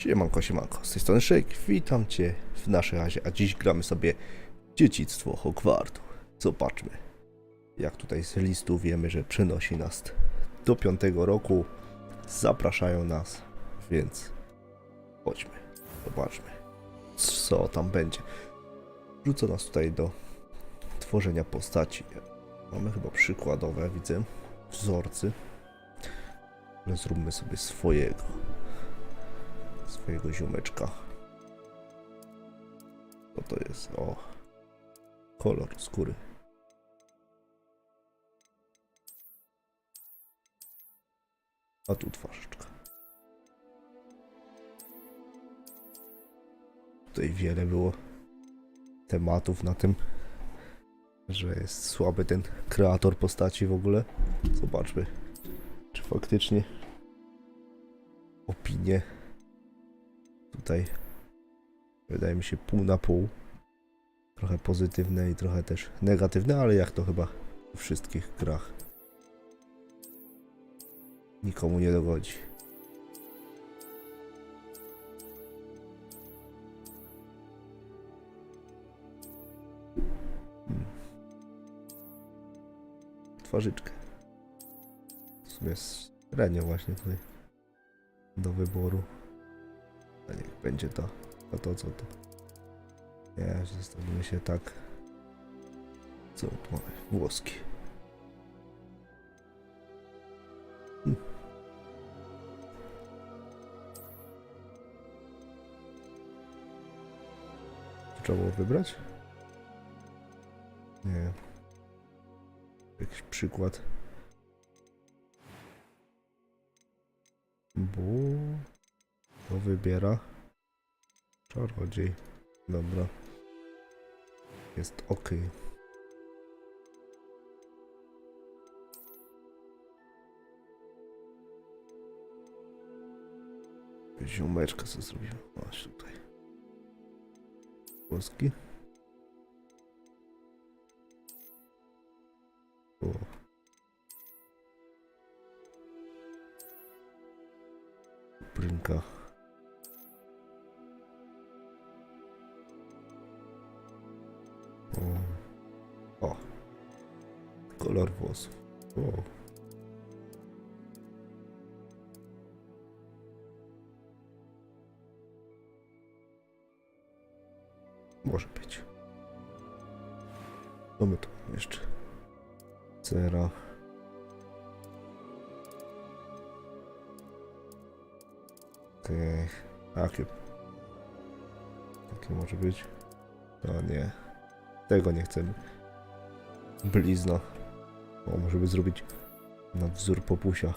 Siemanko, z tej strony Shejk, witam Cię w naszej Oazie, a dziś gramy sobie Dziedzictwo Hogwartu. Zobaczmy, jak tutaj z listu wiemy, że przenosi nas do 5. roku, zapraszają nas, więc chodźmy, zobaczmy, co tam będzie. Rzuca nas tutaj do tworzenia postaci. Mamy chyba przykładowe, widzę, wzorcy, ale zróbmy sobie swojego ziomeczka. Co to jest? O, kolor skóry. A tu twarzyczka. Tutaj wiele było tematów na tym, że jest słaby ten kreator postaci w ogóle. Zobaczmy, czy faktycznie opinie tutaj wydaje mi się pół na pół. Trochę pozytywne i trochę też negatywne, ale jak to chyba w wszystkich grach. Nikomu nie dogodzi. Twarzyczkę. W sumie jest średnio właśnie tutaj do wyboru. A niech będzie to. A to co to? Nie, zostawimy się tak. Co tu mamy? Włoski. To trzeba było wybrać? Nie. Jakiś przykład. To wybiera czarodziej. Dobra. Jest ok. Ziomeczka co zrobiłem. Masz tutaj. Włoski. O. Brynka. O. Kolor włosów. O. Może być. Co my tu jeszcze? Cera. Okej. Takie może być. No nie. Tego nie chcemy. Blizna. O, może by zrobić na wzór popusia.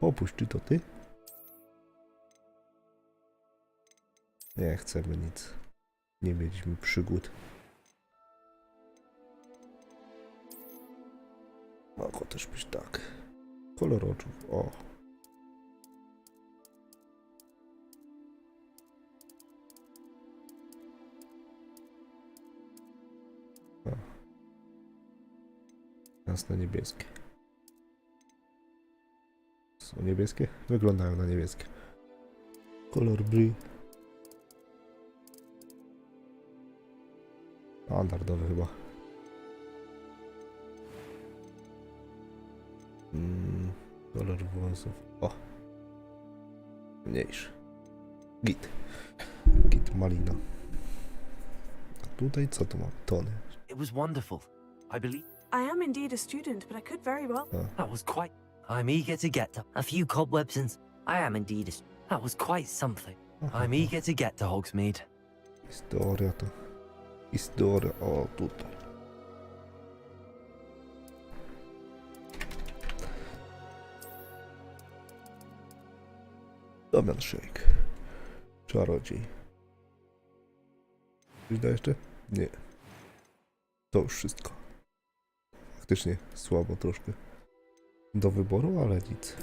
Popuś, czy to ty? Nie chcemy nic. Nie mieliśmy przygód. Mogło też być tak. Kolor oczu. O. Jasne niebieskie. Są niebieskie? Wyglądają na niebieskie. Kolor bry. Standardowy chyba. Kolor włosów. O! Mniejszy. Git. Git malina. A tutaj co tu mam? Tony. It was wonderful. I believe I am indeed a student, but I could very well. that was quite. I'm eager to get to a few cobwebs and I am indeed. That was quite something. I'm eager to get to Hogsmeade. Historia to. Historia. O, tutaj. Damian Shejk. Czarodziej. Coś da jeszcze? Nie. To już wszystko. Faktycznie słabo troszkę do wyboru, ale nic.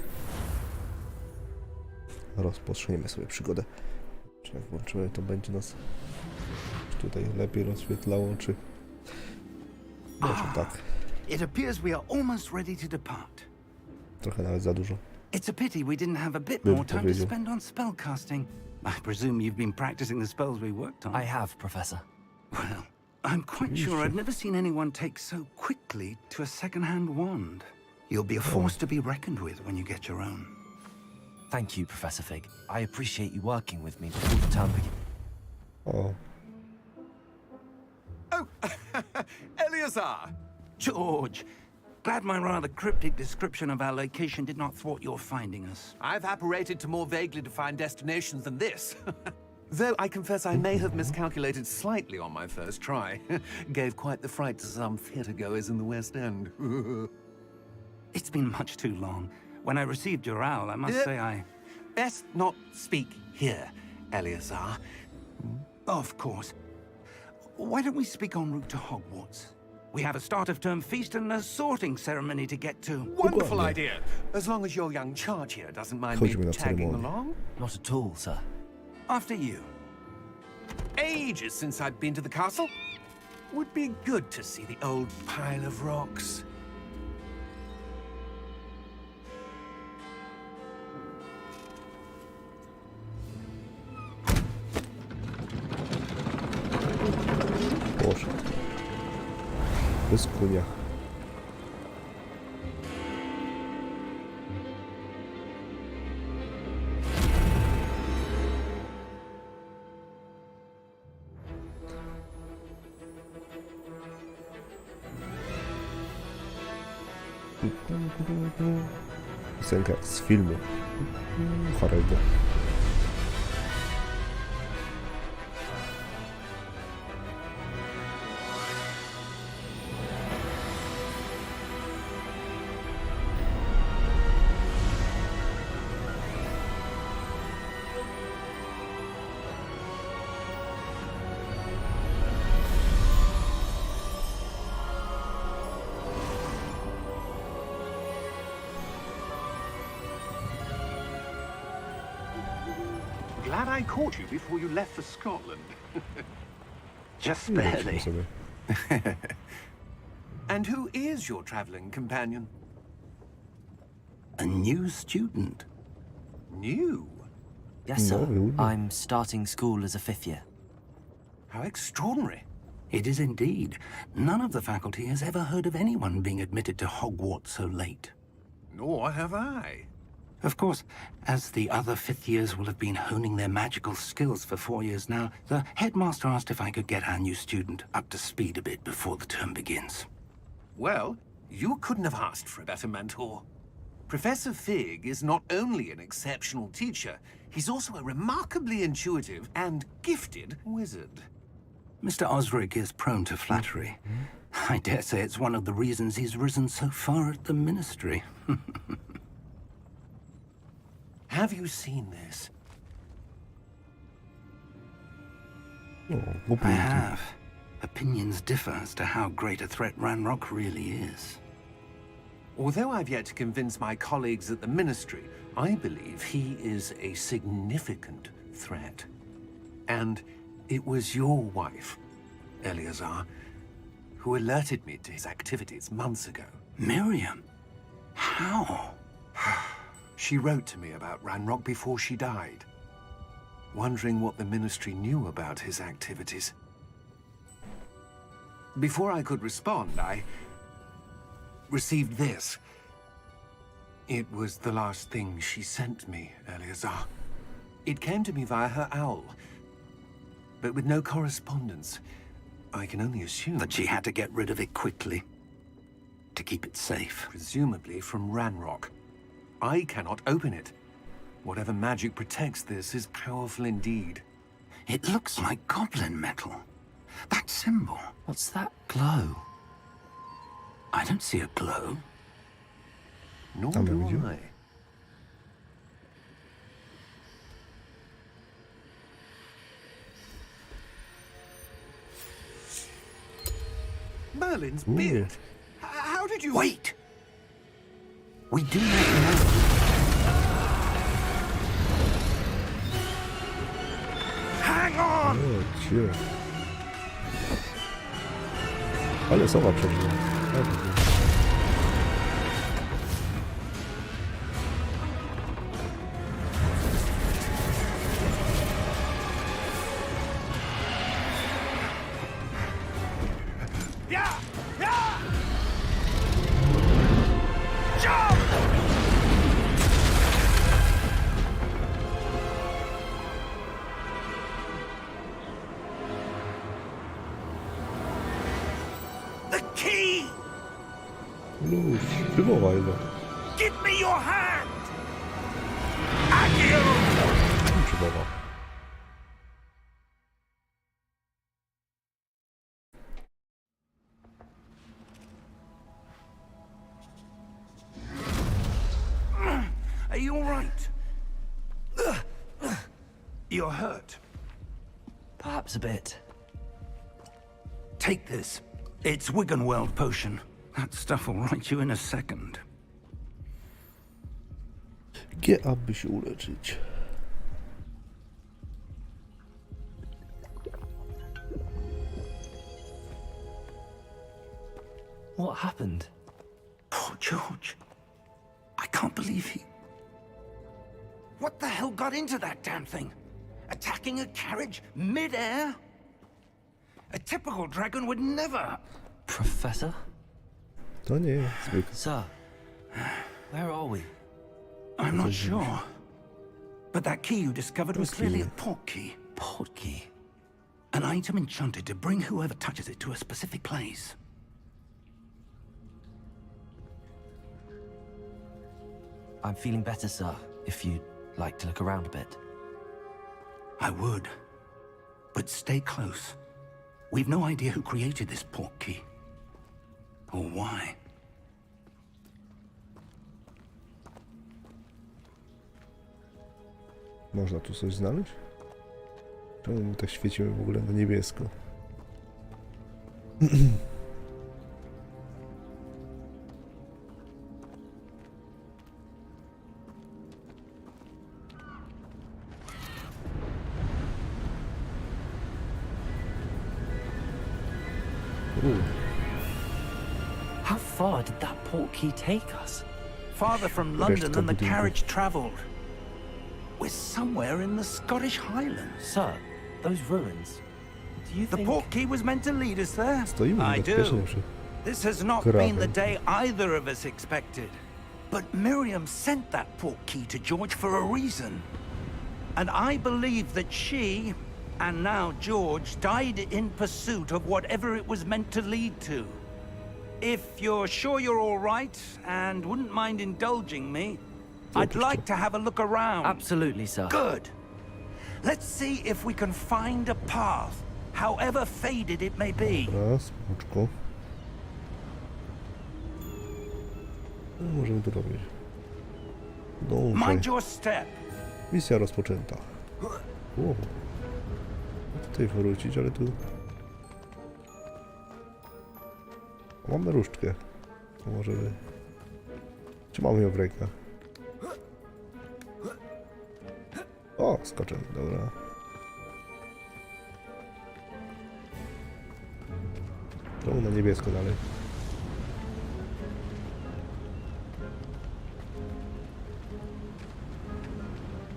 Rozpoczniemy sobie przygodę. Czy jak włączymy, to będzie nas tutaj lepiej rozświetlało, czy może tak. It appears we are almost ready to depart. Trochę nawet za dużo. It's a pity we didn't have a bit Bym more time to powiedział. spend on spellcasting. I presume you've been practicing the spells we worked on. I have, Professor. Well, I'm quite sure I've never seen anyone take so quickly to a second-hand wand. You'll be a force to be reckoned with when you get your own. Thank you, Professor Fig. I appreciate you working with me before the term begins. O, Oh, Eleazar! George, glad my rather cryptic description of our location did not thwart your finding us. I've apparated to more vaguely defined destinations than this. Though I confess I may have miscalculated slightly on my first try. Gave quite the fright to some theatre-goers in the West End. It's been much too long. When I received your owl, I must say I... Best not speak here, Eleazar. Of course. Why don't we speak en route to Hogwarts? We have a start-of-term feast and a sorting ceremony to get to. Wonderful Dokładnie. idea. As long as your young charge here doesn't mind Chodźmy me na tagging ceremonię. along. Not at all, sir. After you. Ages since I'd been to the castle. Would be good to see the old pile of rocks. Boże. Bez kunia. Piosenka jak z filmu Harry'ego. Glad I caught you before you left for Scotland. Just Lecimy barely. sobie. And who is your traveling companion? A new student. New? Yes, No, sir. really? I'm starting school as a 5th year. How extraordinary. It is indeed. None of the faculty has ever heard of anyone being admitted to Hogwarts so late. Nor have I. Of course, as the other 5th years will have been honing their magical skills for 4 years now, the headmaster asked if I could get our new student up to speed a bit before the term begins. Well, you couldn't have asked for a better mentor. Professor Fig is not only an exceptional teacher, he's also a remarkably intuitive and gifted wizard. Mr. Osric is prone to flattery. I dare say it's one of the reasons he's risen so far at the ministry. Have you seen this? O, I głupinki. have. Opinions differ as to how great a threat Ranrock really is. Although I've yet to convince my colleagues at the Ministry, I believe he is a significant threat. And it was your wife, Eleazar, who alerted me to his activities months ago. Miriam? How? She wrote to me about Ranrock before she died, wondering what the Ministry knew about his activities. Before I could respond, I received this. It was the last thing she sent me, Eleazar. It came to me via her owl, but with no correspondence. I can only assume That she had to get rid of it quickly. To keep it safe. presumably from Ranrock. I cannot open it. Whatever magic protects this is powerful indeed. It looks like goblin metal. That symbol. What's that glow? I don't see a glow. Nor Tam do widział. I. Merlin's beard. How did you... Wait! We do not know. Hang on! O, cie. Ale sowa przeżyła. The key! Luz, przywołaj go. Give me your hand! Accio! Przywołał. Are you all right? You're hurt. Perhaps a bit. Take this. It's Wiggenweld potion. That stuff will right you in a second. G, aby się uleczyć. What happened? Poor George. I can't believe he... What the hell got into that damn thing? Attacking a carriage mid-air? A typical dragon would never... Professor? To nie jest zwykle. Sir, where are we? I'm not sure. But that key you discovered was clearly a port key. Port key? An item enchanted to bring whoever touches it to a specific place. I'm feeling better, sir, if you'd like to look around a bit. I would. But stay close. We've no idea who created this port key. Or why. Można tu coś znaleźć? Czemu my tak świecimy w ogóle na niebiesko? How far did that port key take us? Farther from London than the carriage travelled. We're somewhere in the Scottish Highlands. Sir, those ruins. Do you The think... port key was meant to lead us there. Stoimy I bezpiecznie do. przy... This has not been the day either of us expected. But Miriam sent that port key to George for a reason. And I believe that she, and now George, died in pursuit of whatever it was meant to lead to. If you're sure you're all right, and wouldn't mind indulging me, I'd like to have a look around. Absolutely, sir. Good. Let's see if we can find a path, however faded it may be. Raz, smoczko. No, możemy to robić. Dążę. Mind your step. Misja rozpoczęta. Wow. Tutaj wrócić, ale tu... Mamy różdżkę. To może by... Czy mamy ją w rękach? O, skoczę, dobra. Czemu na niebiesko dalej?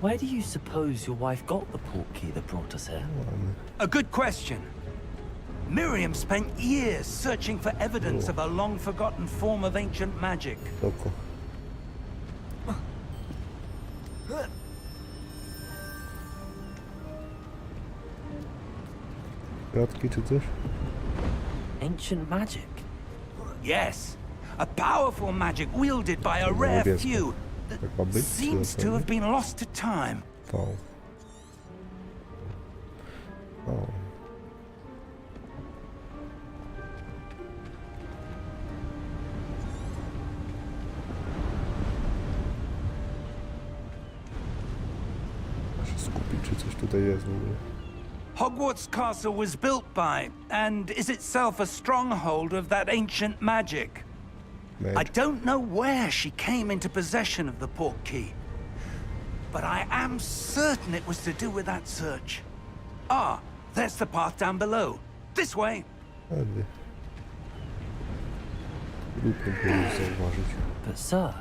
Where do you suppose your wife got the port key that brought us here? Mamy. A good question. Miriam spent years searching for evidence of a long-forgotten form of ancient magic. Spoko. Kratki czy coś? Ancient magic? Yes, a powerful magic wielded by a rare few that Tak ma być? seems to have been lost to time. To. O. Muszę się skupić, czy coś tutaj jest w ogóle. Hogwarts Castle was built by, and is itself a stronghold of that ancient magic. I don't know where she came into possession of the port key, but I am certain it was to do with that search. Ah, there's the path down below. This way. Ładnie. Lupę powinien zauważyć. But sir,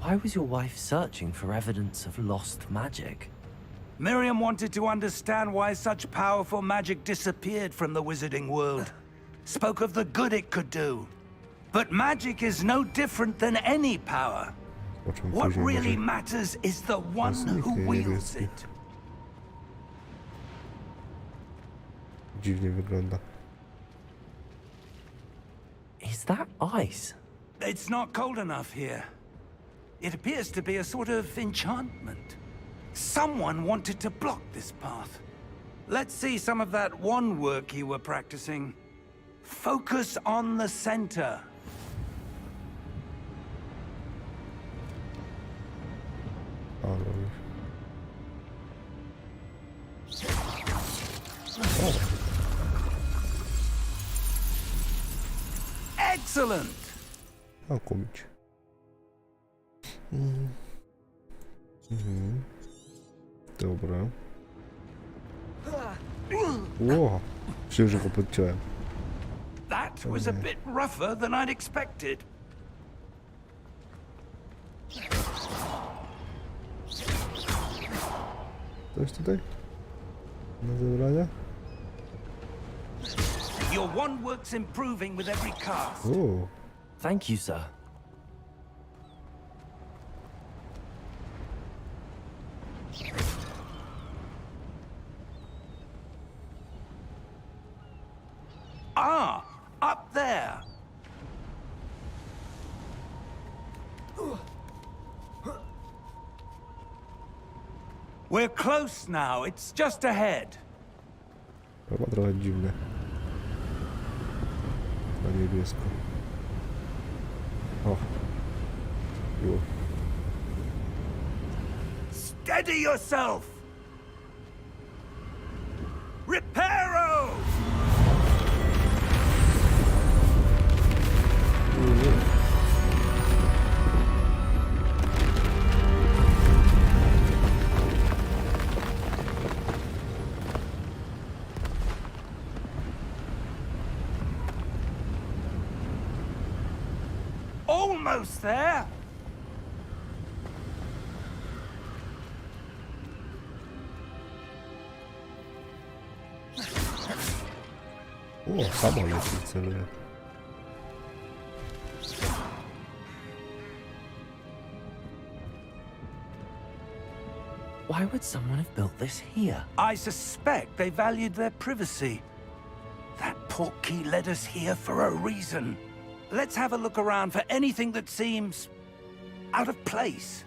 why was your wife searching for evidence of lost magic? Miriam wanted to understand why such powerful magic disappeared from the wizarding world. Spoke of the good it could do. But magic is no different than any power. Zobaczymy What później really może. matters is the one who wields it. Dziwnie wygląda. Is that ice? It's not cold enough here. It appears to be a sort of enchantment. Someone wanted to block this path. Let's see some of that wand work you were practicing. Focus on the center. Ale... Excellent! A kupić. Dobra. Ło! Myślę, że go podciąłem. That was a bit rougher than I'd expected. Coś tutaj? Na zebrania? Your wand work's improving with every cast. O! Thank you, sir. Ah, up there. We're close now. It's just ahead. Chyba trochę dziwne. Na niebiesko. O. Było. Steady yourself. Reparo! Almost there. O, samolot celuje. Why would someone have built this here? I suspect they valued their privacy. That portkey led us here for a reason. Let's have a look around for anything that seems out of place.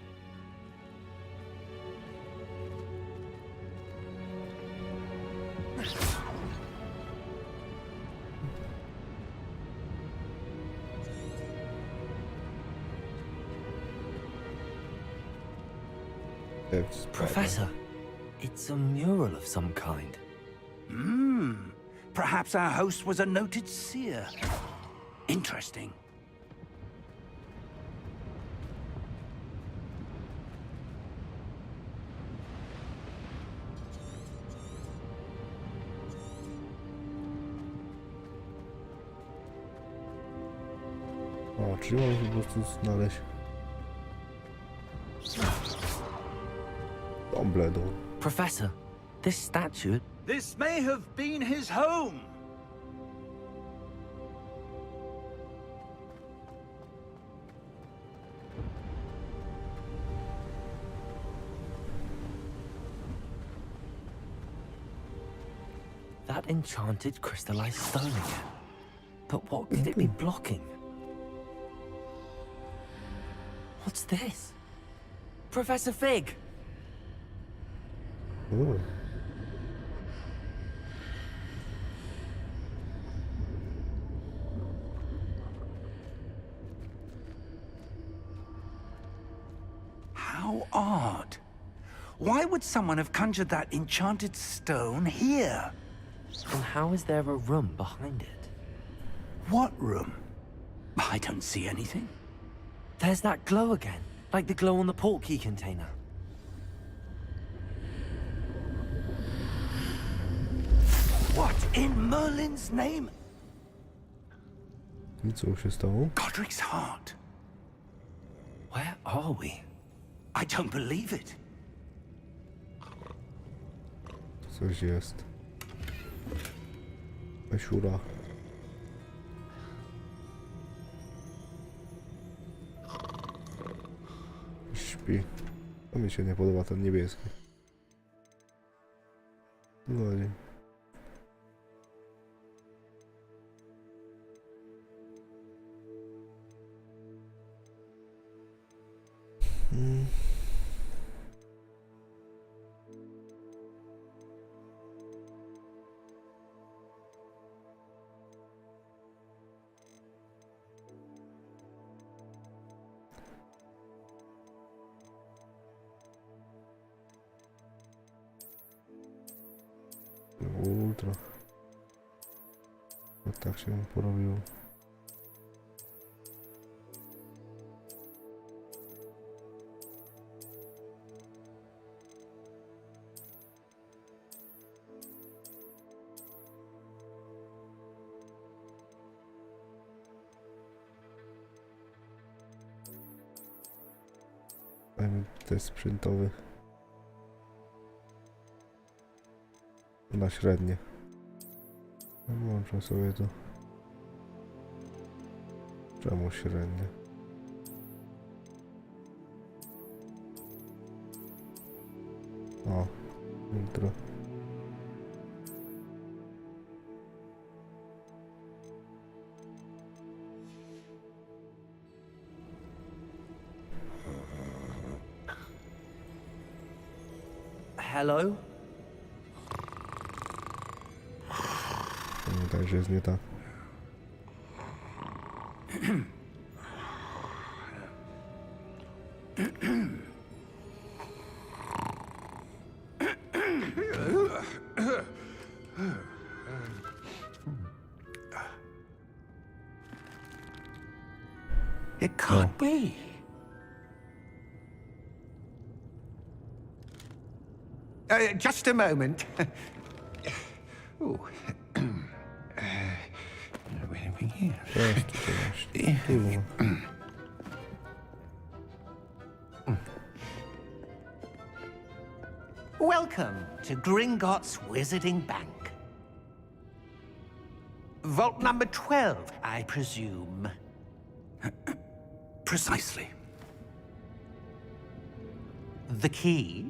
Professor, it's a mural of some kind. Perhaps our host was a noted seer. Interesting. O, czyli mam po prostu znaleźć tą bledą. Professor, this statue... This may have been his home. That enchanted crystallized stone again. But what could it be blocking? What's this? Professor Fig! O. How odd. Why would someone have conjured that enchanted stone here? And how is there a room behind it? What room? I don't see anything. There's that glow again, like the glow on the portkey container. What in Merlin's name? I co się stało? Godric's heart. Where are we? I don't believe it. Coś jest. Asiura. lepiej. A mi się nie podoba ten niebieski. No nie. Ultra. No tak się mu porobiło. Dajmy test sprzętowy. Na średnie. Włączę sobie to. Czemu średnie? O, ultra. Hello? Pamiętaj, że jest nie tak. It can't be. Just a moment. Ooh. Where are we here? Jest tutaj właśnie. Dużo. Welcome to Gringotts Wizarding Bank. Vault number 12, I presume. Precisely. The key?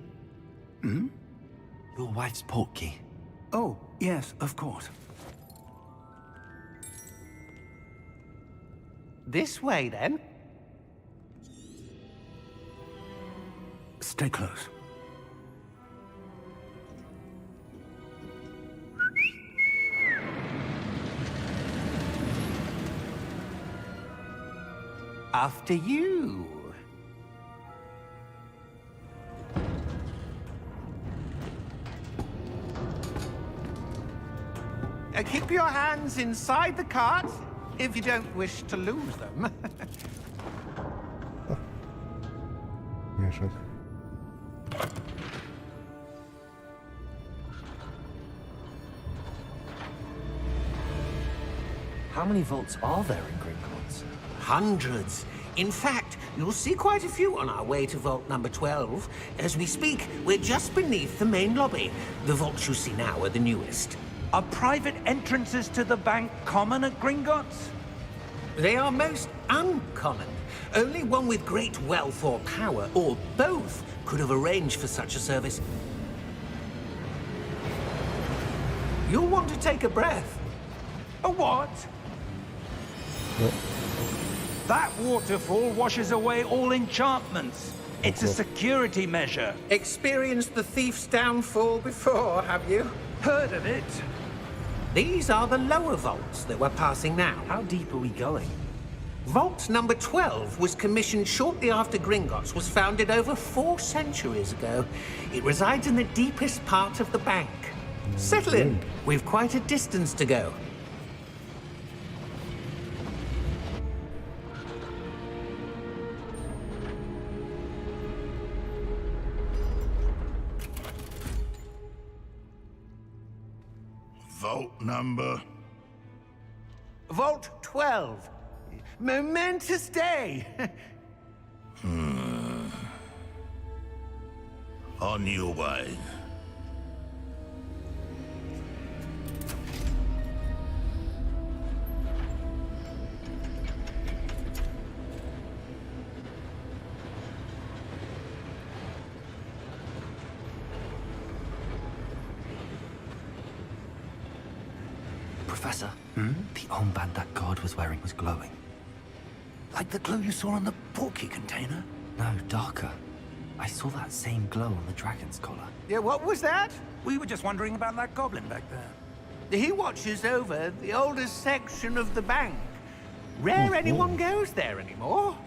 Your wife's portkey. Oh, yes, of course. This way, then. Stay close. After you. Keep your hands inside the cart if you don't wish to lose them. Mieszek. How many vaults are there in Gringotts? Hundreds. In fact, you'll see quite a few on our way to vault number 12. As we speak, we're just beneath the main lobby. The vaults you see now are the newest. Are private entrances to the bank common at Gringotts? They are most uncommon. Only one with great wealth or power, or both, could have arranged for such a service. You'll want to take a breath. A what? No. That waterfall washes away all enchantments. It's a security measure. Experienced the thief's downfall before, have you? Heard of it? These are the lower vaults that we're passing now. How deep are we going? Vault number 12 was commissioned shortly after Gringotts was founded over 4 centuries ago. It resides in the deepest part of the bank. Settle in. We've quite a distance to go. Vault number. Vault 12. Momentous day. On your way. Professor, the armband that guard was wearing was glowing. Like the glow you saw on the portkey container? No, darker. I saw that same glow on the dragon's collar. Yeah, what was that? We were just wondering about that goblin back there. He watches over the oldest section of the bank. Rare anyone goes there anymore.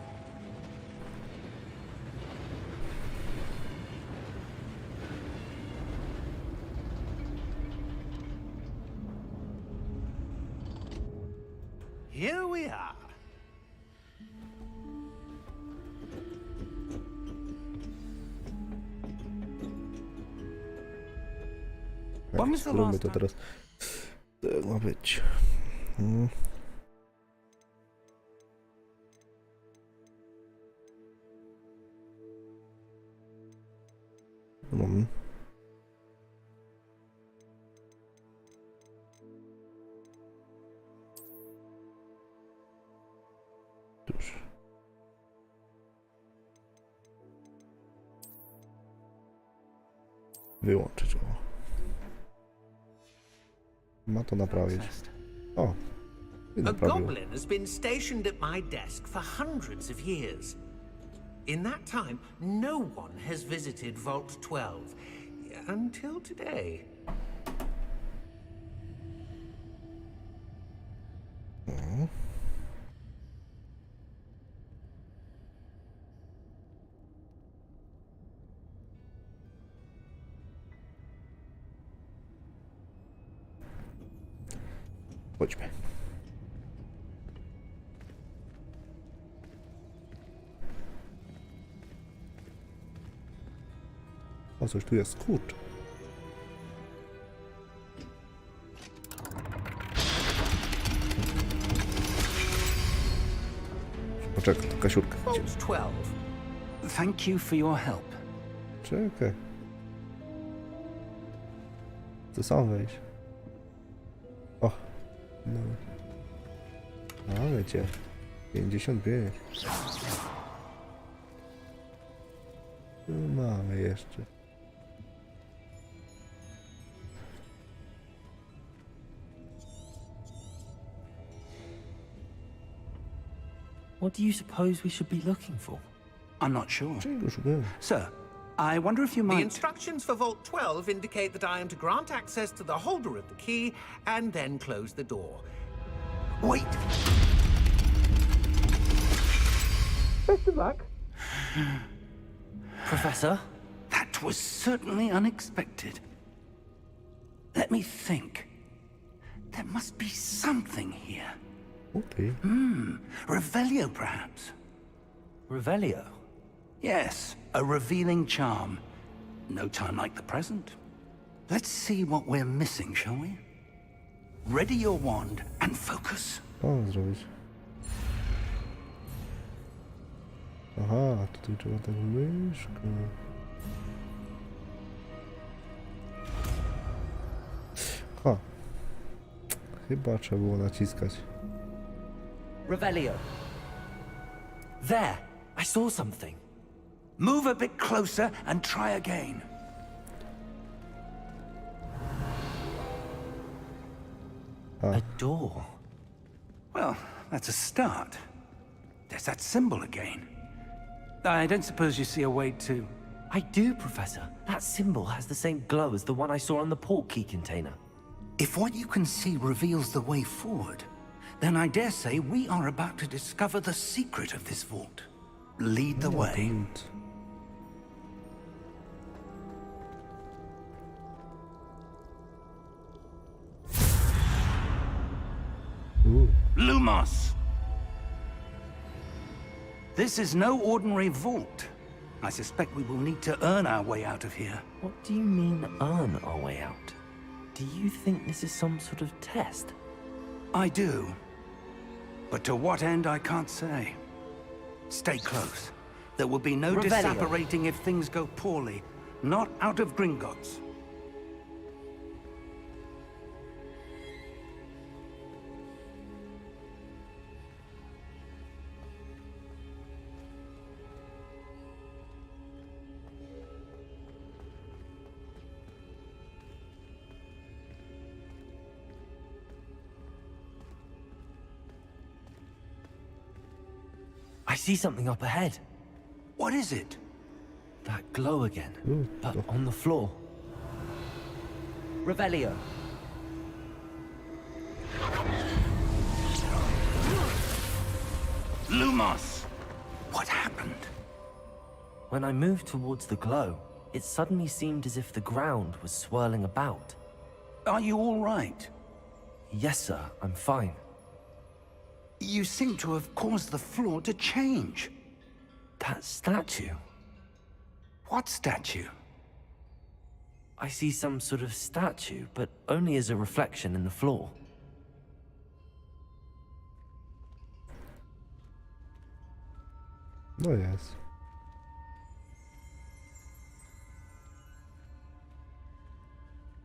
Here we are. When was the Spróbujmy last to time? teraz. Tak ma być. Mam. Już. Wyłączyć. O. Ma to naprawić. O. I A naprawiło. goblin has been stationed at my desk for hundreds of years. In that time, no one has visited Vault 12 until today. Chodźmy. O, coś tu jest, kurczę. Poczekaj, Kasiurka. Vault 12. Thank you for your help. Czekaj. To sam wejść. O. No. Ale cię. 55. Tu mamy jeszcze. What do you suppose we should be looking for? I'm not sure. Czego szukamy? Sir, I wonder if you The might... instructions for Vault 12 indicate that I am to grant access to the holder of the key and then close the door. Wait! Best of luck. Professor? That was certainly unexpected. Let me think. There must be something here. Okej. Revelio, perhaps? Revelio? Yes, a revealing charm. No time like the present. Let's see what we're missing, shall we? Ready your wand and focus. O, zrobić. Aha, tutaj trzeba tak myszką. Ha. Chyba trzeba było naciskać. Revelio. There! I saw something. Move a bit closer and try again. A door. Well, that's a start. There's that symbol again. I don't suppose you see a way to... I do, Professor. That symbol has the same glow as the one I saw on the portkey container. If what you can see reveals the way forward, then I dare say we are about to discover the secret of this vault. Lead the way. Lumos! This is no ordinary vault. I suspect we will need to earn our way out of here. What do you mean, earn our way out? Do you think this is some sort of test? I do. But to what end, I can't say. Stay close. There will be no Revelio. disapparating if things go poorly. Not out of Gringotts. I see something up ahead. What is it? That glow again, but to. on the floor. Revelio. Lumos! What happened? When I moved towards the glow, it suddenly seemed as if the ground was swirling about. Are you all right? Yes, sir, I'm fine. You seem to have caused the floor to change. That statue. What statue? I see some sort of statue, but only as a reflection in the floor. No jest.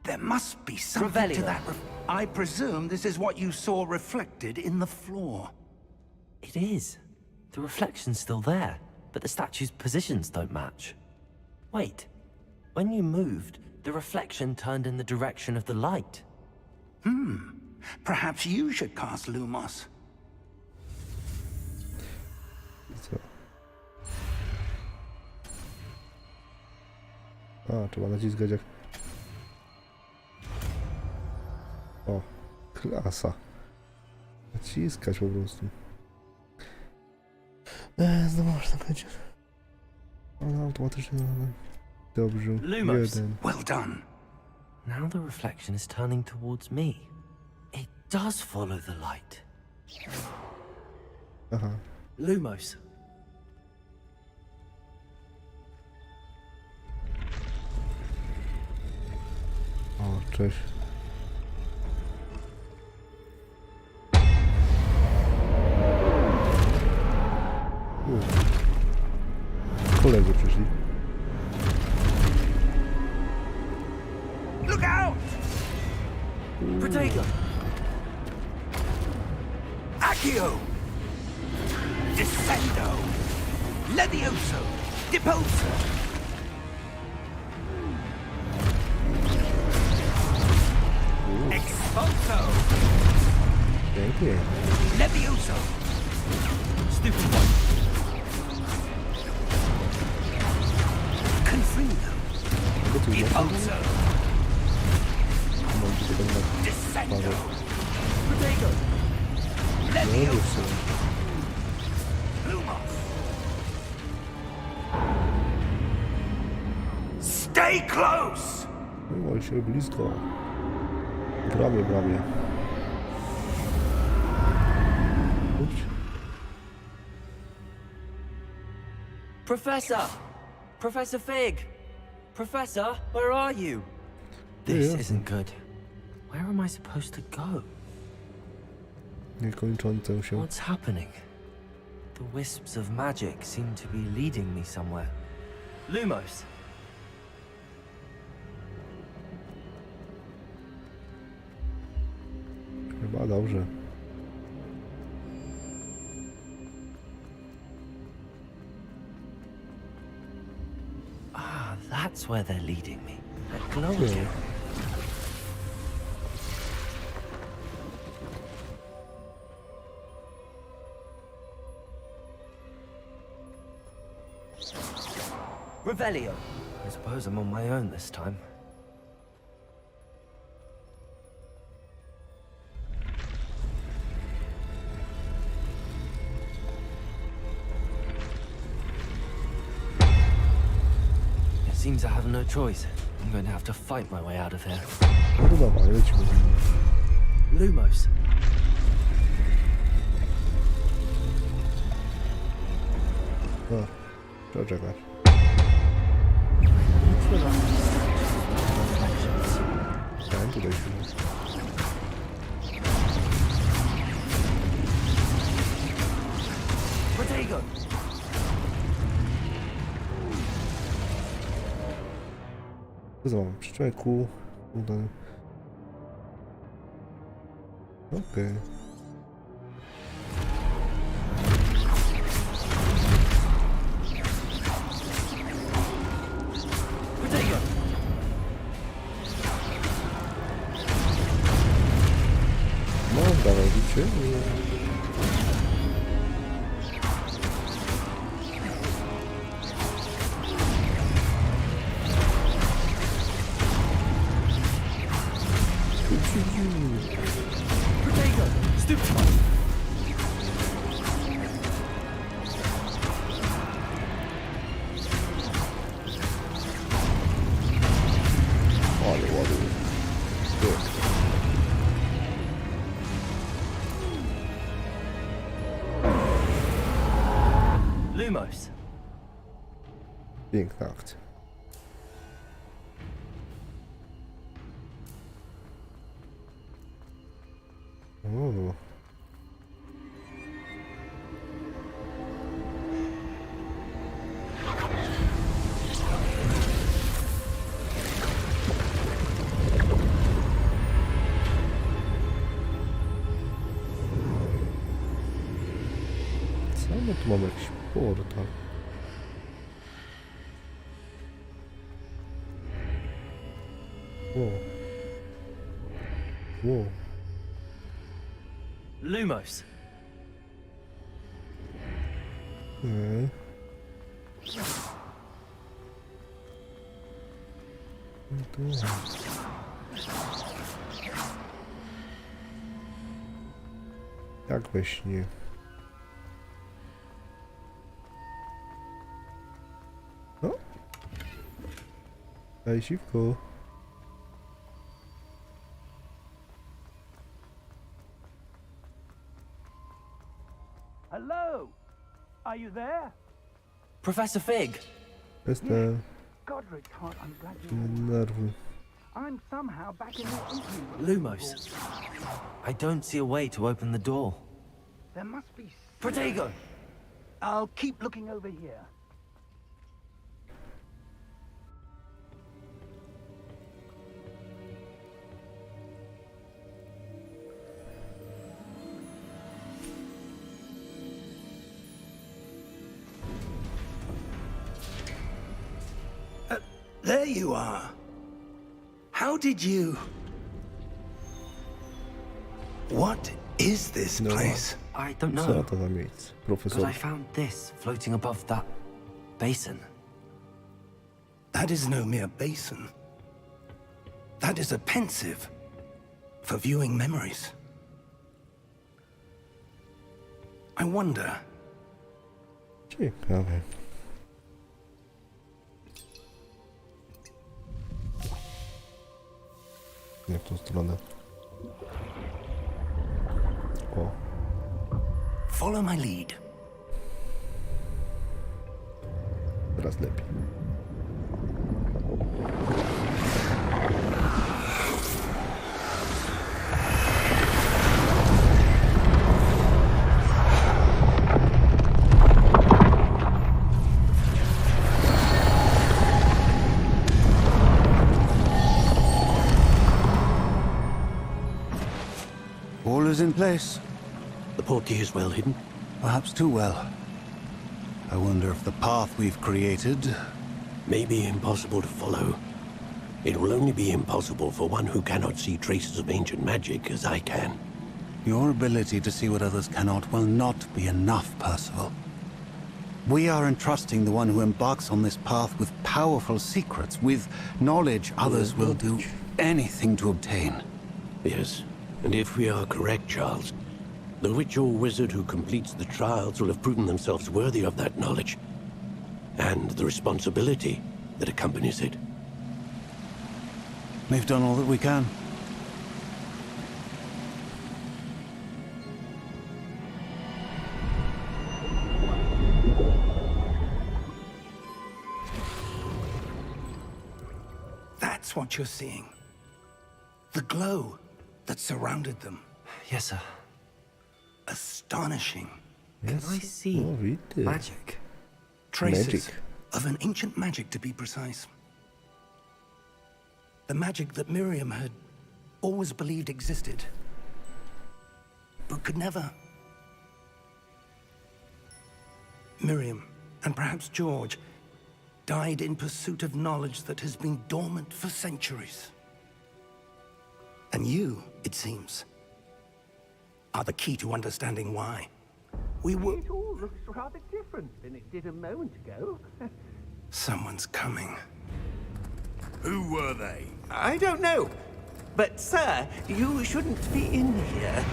There must be something to that. I presume this is what you saw reflected in the floor. It is. The reflection's still there, but the statue's positions don't match. Wait. When you moved, the reflection turned in the direction of the light. Perhaps you should cast Lumos. Co? A, trzeba naciskać jak... O, klasa. Naciskać po prostu. No można kończyć. Ale automatycznie... Dobrze. Lumos. Jeden. Well done. Now the reflection is turning towards me. It does follow the light. Aha. Lumos. O, cześć. Koledzy przyszli. Look out! Protego! Accio! Descendo! Levioso! Deposo! Expulso! Pięknie. Levioso! Stupid one. Confringo! Gotujmy. Deposo! Mam tu tylko na Descendo! Protego! Levioso! Lumos! Stay close! Trzymaj się blisko. Bramie, bramie. Ups. Professor! Professor Fig! Professor, where are you? This Yeah. isn't good. Where am I supposed to go? Niekończącą się. What's happening? The wisps of magic seem to be leading me somewhere. Lumos! Chyba dobrze. Ah, that's where they're leading me. That glow Yeah. again. Revelio. I suppose I'm on my own this time. It seems I have no choice. I'm going to have to fight my way out of here. No to dawaj, lecimy. Lumos. O, trzeba czekać. Chciałem tutaj chwilę. Protego. Co mam? Przytrzymaj kół. Udany. Okej. Protego. No, dawaj, liczy. Lumos. Piękna akcja. O. Co my tu mamy? Jakiś portal. Wow. Wow. Lumos. Hmm. No tu. Jak we śnie. No. Daj siwko. Hello? Are you there? Professor Fig. Jestem Godric, I'm glad you're nerwy. I'm somehow back in the opening room. Lumos. I don't see a way to open the door. There must be... Protego! I'll keep looking over here. There you are. How did you... What is this No. place? I don't Co know, to za miejsce? but Profesor. I found this floating above that basin. That is no mere basin. That is a pensive for viewing memories. I wonder, Ciekawe. Nie w tą stronę. O, follow my lead. teraz lepiej. All is in place. The portkey is well hidden. Perhaps too well. I wonder if the path we've created... May be impossible to follow. It will only be impossible for one who cannot see traces of ancient magic as I can. Your ability to see what others cannot will not be enough, Percival. We are entrusting the one who embarks on this path with powerful secrets, with knowledge others will do anything to obtain. Yes, and if we are correct, Charles, the witch or wizard who completes the trials will have proven themselves worthy of that knowledge, and the responsibility that accompanies it. We've done all that we can. That's what you're seeing. The glow that surrounded them. Yes, sir. Astonishing. Jest I see niesamowity. magic. Traces Magic. of an ancient magic, to be precise. The magic that Miriam had always believed existed, but could never. Miriam, and perhaps George, died in pursuit of knowledge that has been dormant for centuries. And you, it seems, are the key to understanding why. We were... It all looks rather different than it did a moment ago. Someone's coming. Who were they? I don't know. But, sir, you shouldn't be in here.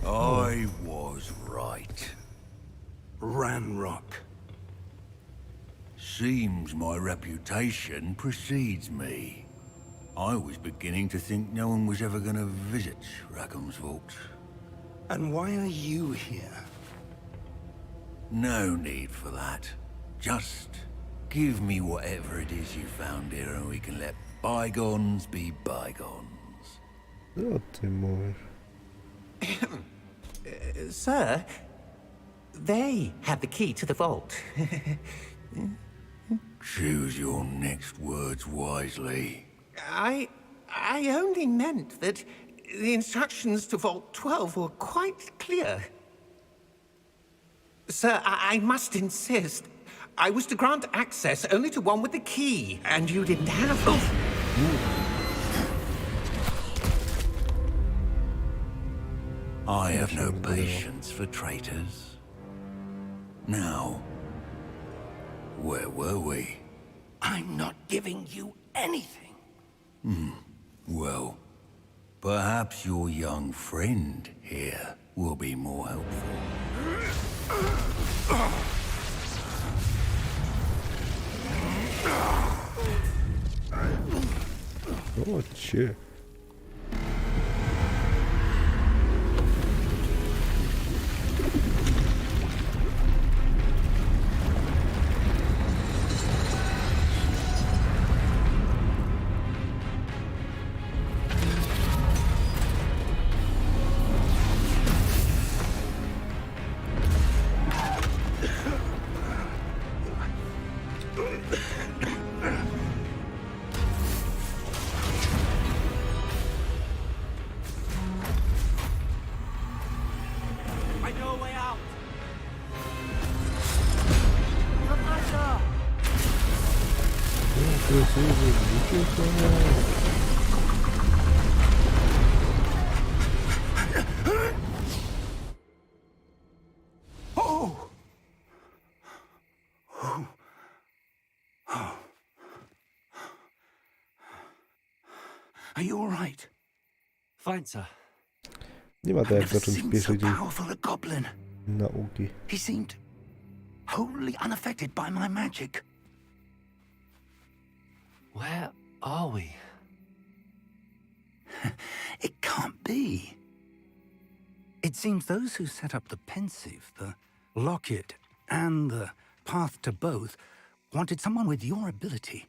I was right. Ranrock. Seems my reputation precedes me. I was beginning to think no one was ever going to visit Rackham's vault. And why are you here? No need for that. Just give me whatever it is you found here and we can let bygones be bygones. Co ty mówisz? Sir, they have the key to the vault. Choose your next words wisely. I only meant that the instructions to Vault 12 were quite clear. Sir, I must insist. I was to grant access only to one with the key, and you didn't have it. I have no patience for traitors. Now, where were we? I'm not giving you anything. Well, perhaps your young friend here will be more helpful. Chodźcie. I know a way out. Are you all right? Fine, sir. Nie ma tak jak zacząć Seemed so pierwszy dzień powerful a goblin. nauki. He seemed wholly unaffected by my magic. Where are we? It can't be. It seems those who set up the pensive, the locket, and the path to both wanted someone with your ability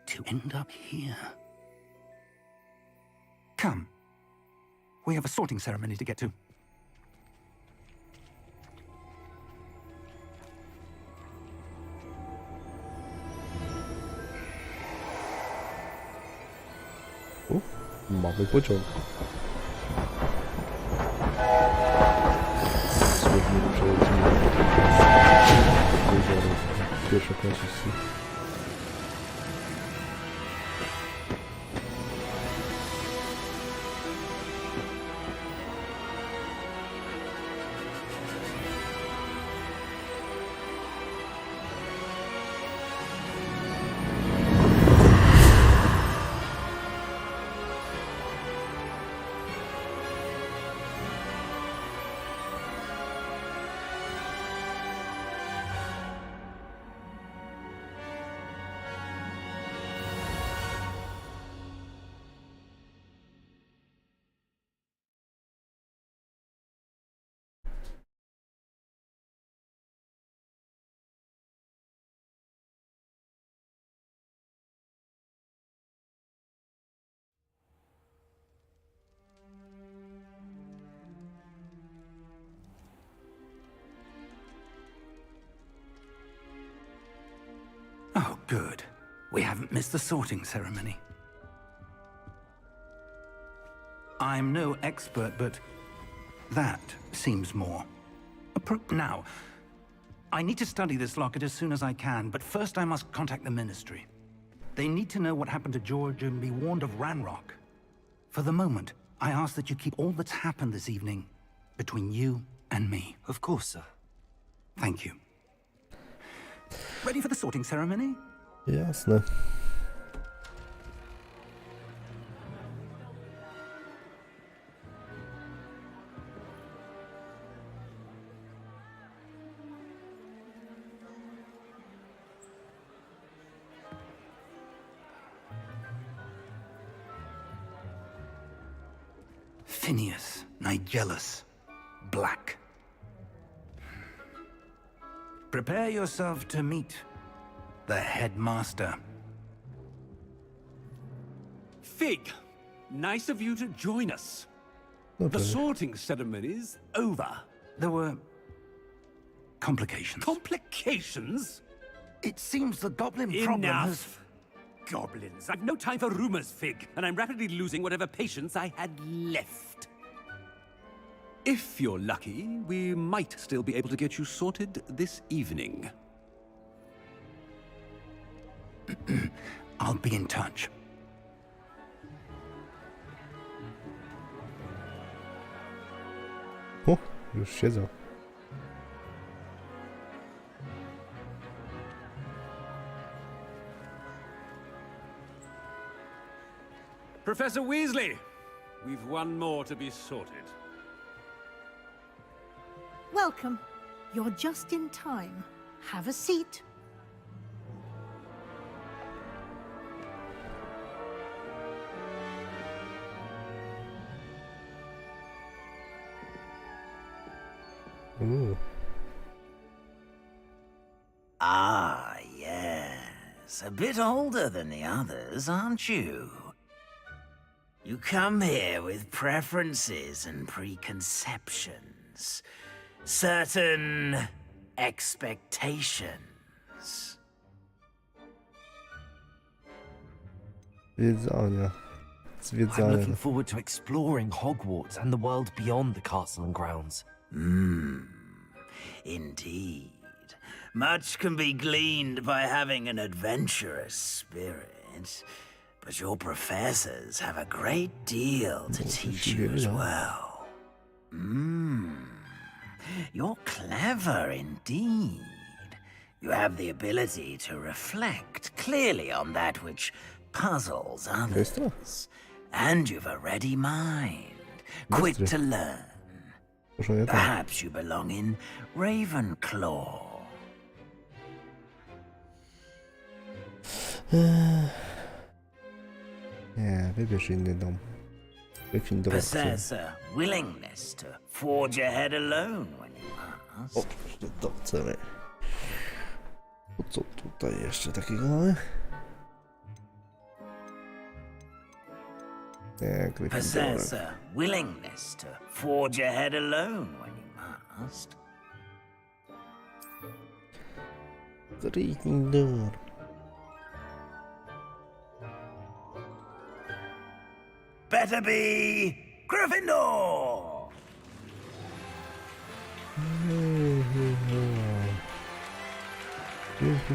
to end up here. Come. We have a sorting ceremony to get to. O, mamy pociąg. Słownie przechodzimy z jeziora pierwszoklasisty. Oh, good. We haven't missed the sorting ceremony. I'm no expert, but that seems more. Now, I need to study this locket as soon as I can, but first I must contact the Ministry. They need to know what happened to George and be warned of Ranrock. For the moment, I ask that you keep all that's happened this evening between you and me. Of course, sir. Thank you. Ready for the sorting ceremony? Jasne. Phineas, Nigellus, Black. Prepare yourself to meet the headmaster. Fig, nice of you to join us. No The prawie. sorting ceremony's over. There were complications. Complications? It seems the goblin problem has... Enough. Goblins. I've no time for rumors, Fig, and I'm rapidly losing whatever patience I had left. If you're lucky, we might still be able to get you sorted this evening. I'll be in touch. O, już siedzą. Professor Weasley, we've one more to be sorted. Welcome. You're just in time. Have a seat. Uuu. Ah, yes. A bit older than the others, aren't you? You come here with preferences and preconceptions. Certain expectations. Zwiedzania. I'm Zwiedzania. looking forward to exploring Hogwarts and the world beyond the castle and grounds. Indeed. Much can be gleaned by having an adventurous spirit, but your professors have a great deal to teach you as well. You're clever indeed. You have the ability to reflect clearly on that which puzzles others. And you've a ready mind, quick to learn. Może ja tam. Perhaps you belong in Ravenclaw. Nie, wybierz inny dom. Gryffindor. Possess a willingness to forge ahead alone when you must. O, to chcemy. O, co tutaj jeszcze takiego mamy? Nie, Possess Gryffindor. a willingness to forge ahead alone when you must. Gryffindor. Better be Gryffindor!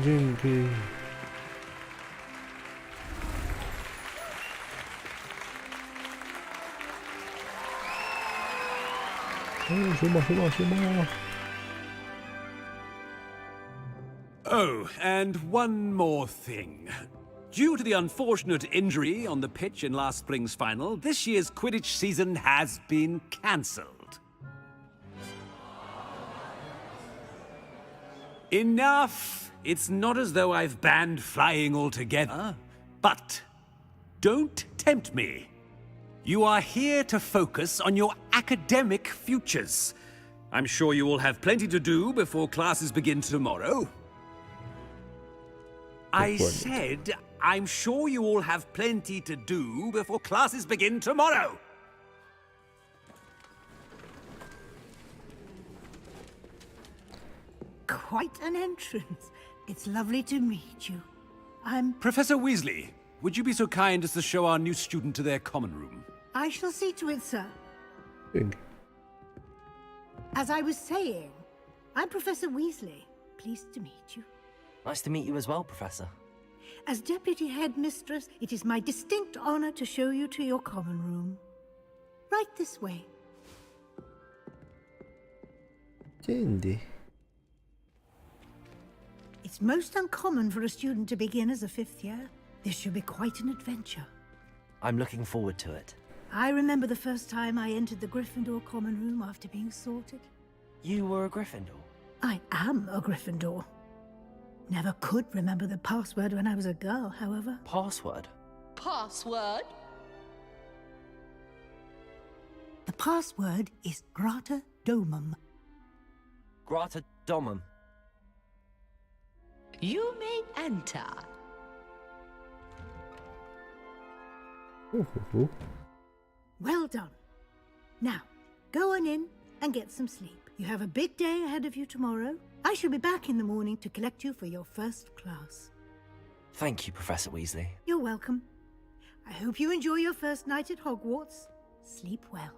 Dzięki. Siema. Oh, and one more thing. Due to the unfortunate injury on the pitch in last spring's final, this year's Quidditch season has been cancelled. Enough! It's not as though I've banned flying altogether. But don't tempt me. You are here to focus on your academic futures. I'm sure you will have plenty to do before classes begin tomorrow. I said, I'm sure you all have plenty to do before classes begin tomorrow. Quite an entrance. It's lovely to meet you. I'm... Professor Weasley, would you be so kind as to show our new student to their common room? I shall see to it, sir. Dzięki. As I was saying, I'm Professor Weasley. Pleased to meet you. Nice to meet you as well, Professor. As Deputy Headmistress, it is my distinct honor to show you to your common room. Right this way. Dzięki. It's most uncommon for a student to begin as a fifth year. This should be quite an adventure. I'm looking forward to it. I remember the first time I entered the Gryffindor common room after being sorted. You were a Gryffindor? I am a Gryffindor. Never could remember the password when I was a girl, however. Password? Password? The password is Grata Domum. Grata Domum. You may enter. Well done. Now, go on in and get some sleep. You have a big day ahead of you tomorrow. I shall be back in the morning to collect you for your first class. Thank you, Professor Weasley. You're welcome. I hope you enjoy your first night at Hogwarts. Sleep well.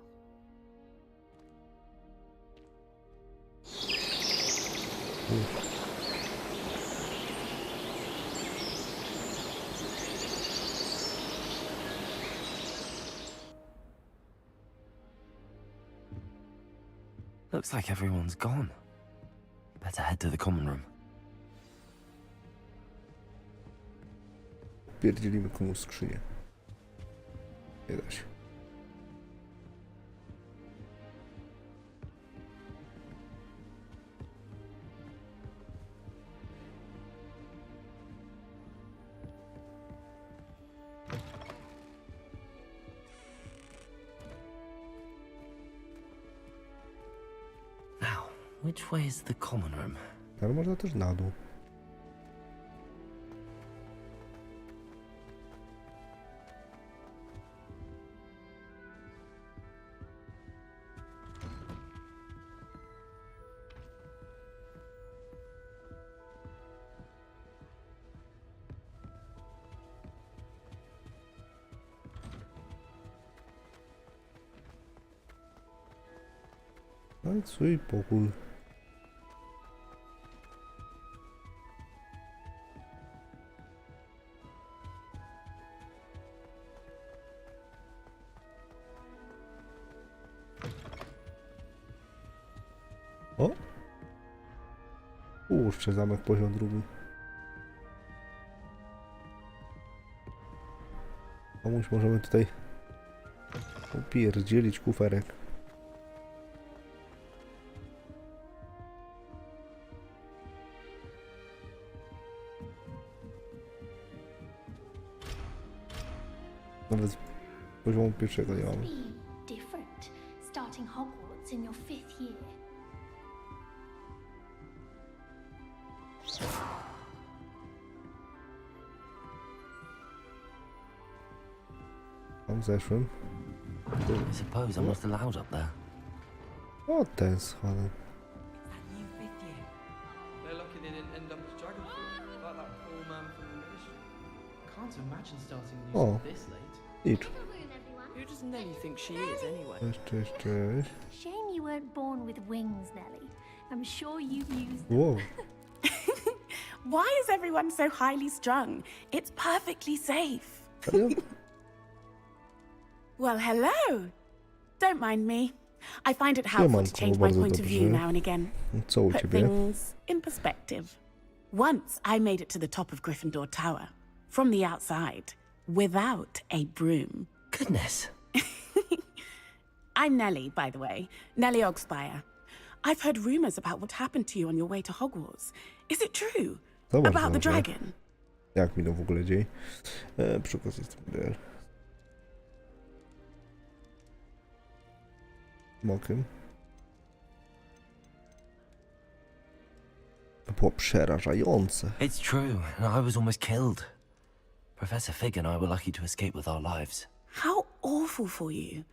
Looks like everyone's gone. Better head to the common room. Pierdzielimy komuś skrzynię. Nie da się. Now, which way is the common room? Ale można też na dół. No i swój pokój. O! Puszczę zamek poziom drugi. Komuś możemy tutaj upierdzielić kuferek. Nawet z poziomu pierwszego nie mamy. Different, starting Hogwarts in your 5th year. Tam zeszłem. I suppose I'm not allowed up there. O, ten schody. They're lucky they didn't end up as dragon fruit, like that poor man from the ministry. Can't imagine starting a O, news this late. idź. Who does Nelly think she is, anyway? Cześć. Shame you weren't born with wings, Nelly. I'm sure you've used them. Wow. Why is everyone so highly strung? It's perfectly safe. Serio? Well, hello. Don't mind me. I find it helpful to change my point of view now and again. Co u Put ciebie? things in perspective. Once I made it to the top of Gryffindor Tower, from the outside, without a broom. Goodness. I'm Nelly, by the way. Nelly Ogspire. I've heard rumors about what happened to you on your way to Hogwarts. Is it true? Zobacz, About the może. dragon? Jak minął w ogóle dzień? Przy okazji jestem mokiem. To było przerażające. It's true. I was almost killed. Professor Fig and I were lucky to escape with our lives. How awful for you.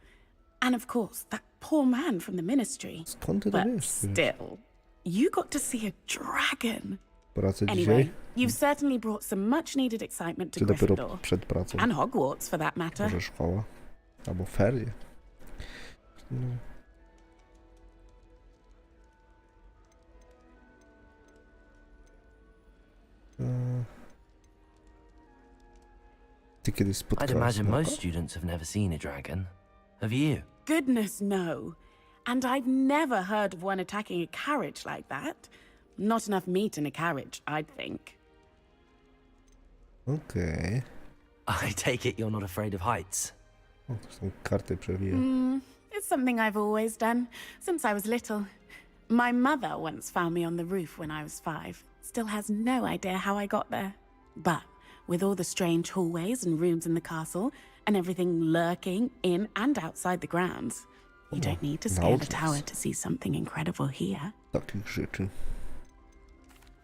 And of course, that poor man from the ministry. Skąd ty to But wiesz? still, you got to see a dragon. Pracę Anyway, dzisiaj? you've certainly brought some much-needed excitement to Czy dopiero Gryffindor. przed pracą? And Hogwarts, for that matter. Może szkoła? Albo ferie? No. Ty kiedyś I'd spotkałaś imagine smoka? most students have never seen a dragon. Have you? Goodness, no. And I've never heard of one attacking a carriage like that. Not enough meat in a carriage, I'd think. Okej. I take it you're not afraid of heights. O, to są karty przewija. It's something I've always done, since I was little. My mother once found me on the roof when I was 5. Still has no idea how I got there. But with all the strange hallways and rooms in the castle, and everything lurking in and outside the grounds, you don't need to scale the tower to see something incredible here. Takich rzeczy.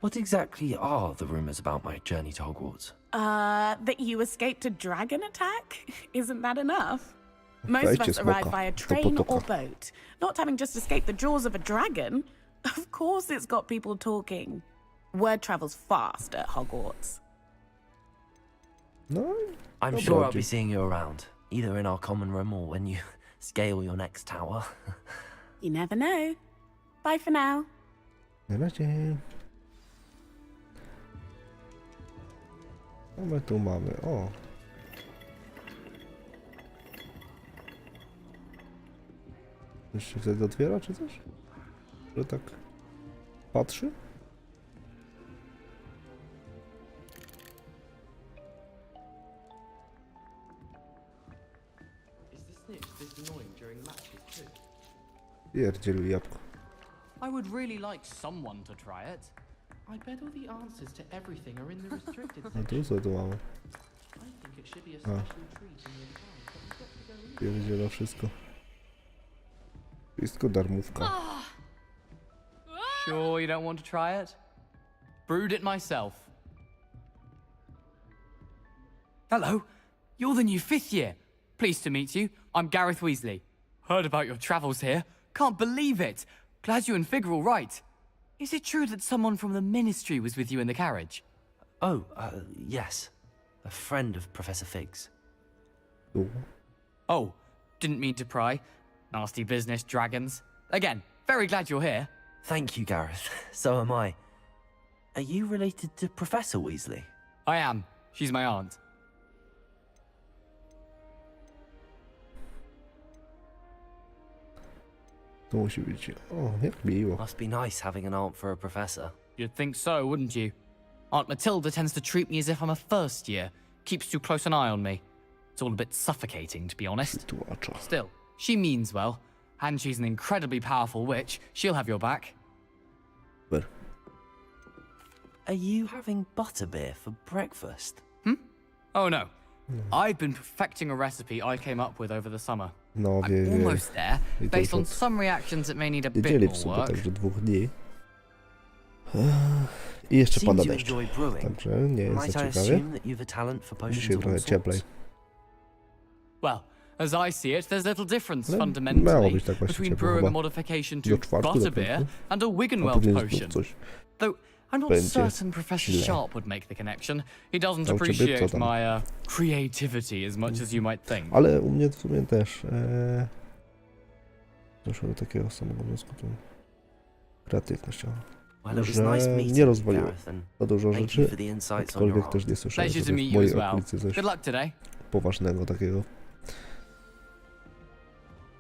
What exactly are the rumors about my journey to Hogwarts? That you escaped a dragon attack? Isn't that enough? Most of us arrive via train or boat. Not having just escaped the jaws of a dragon. Of course it's got people talking. Word travels fast at Hogwarts. No, I'm sure I'll be seeing you around, either in our common room or when you scale your next tower. You never know. Bye for now. Na razie. Co my tu mamy? O. Coś się wtedy otwiera, czy coś? Że tak patrzy? Is the snitch this annoying during matches too? Pierdzielił jabłko. I would really like someone to try it. I bet all the answers to everything are in the restricted No section. tu co tu mamy? I think it should be a special treat in the advance, but we've got to go in. Pierdziela wszystko. Wszystko darmówka. Sure you don't want to try it? Brewed it myself. Hello, you're the new 5th year. Pleased to meet you. I'm Gareth Weasley. Heard about your travels here. Can't believe it. Glad you and Fig are all right. Is it true that someone from the Ministry was with you in the carriage? Oh, yes. A friend of Professor Fig's. Oh, didn't mean to pry. Nasty business, dragons. Again, very glad you're here. Thank you, Gareth. So am I. Are you related to Professor Weasley? I am. She's my aunt. To musi być. O, jak miło. Must be nice having an aunt for a professor. You'd think so, wouldn't you? Aunt Matilda tends to treat me as if I'm a first year. Keeps too close an eye on me. It's all a bit suffocating, to be honest. Still, she means well. And she's an incredibly powerful witch. She'll have your back. Super. Are you having butterbeer for breakfast? Oh no. I've been perfecting a recipe I came up with over the summer. No, I'm almost there, based on some reactions that may need a bit Niedzieli w more sumie, work. także 2 dni. I jeszcze pada Seems you deszcz. enjoy brewing. Także nie jest Might za I ciekawie. assume that you've a talent for potions Dzisiaj of trochę all cieplej. sorts? Well, as I see it, there's little difference No, miało fundamentally być tak właśnie between ciepło brewing a chyba. modification Do to czwartku butterbeer dopiero. and a A Wiggenweld później potion. coś Though I'm not będzie certain Professor źle. Sharp would make the connection. He doesn't A u ciebie co appreciate tam? my creativity as much as you might think. Ale u mnie w sumie też. Doszło do takiego samego wniosku, to kreatywność. Well, it was Że nice meeting nie you, rozwaliłem Gareth, and za dużo thank you rzeczy, for the insights on your aczkolwiek też art. nie słyszałem, Pleasure to żeby meet w you as mojej well. okolicy coś Good luck today. poważnego takiego.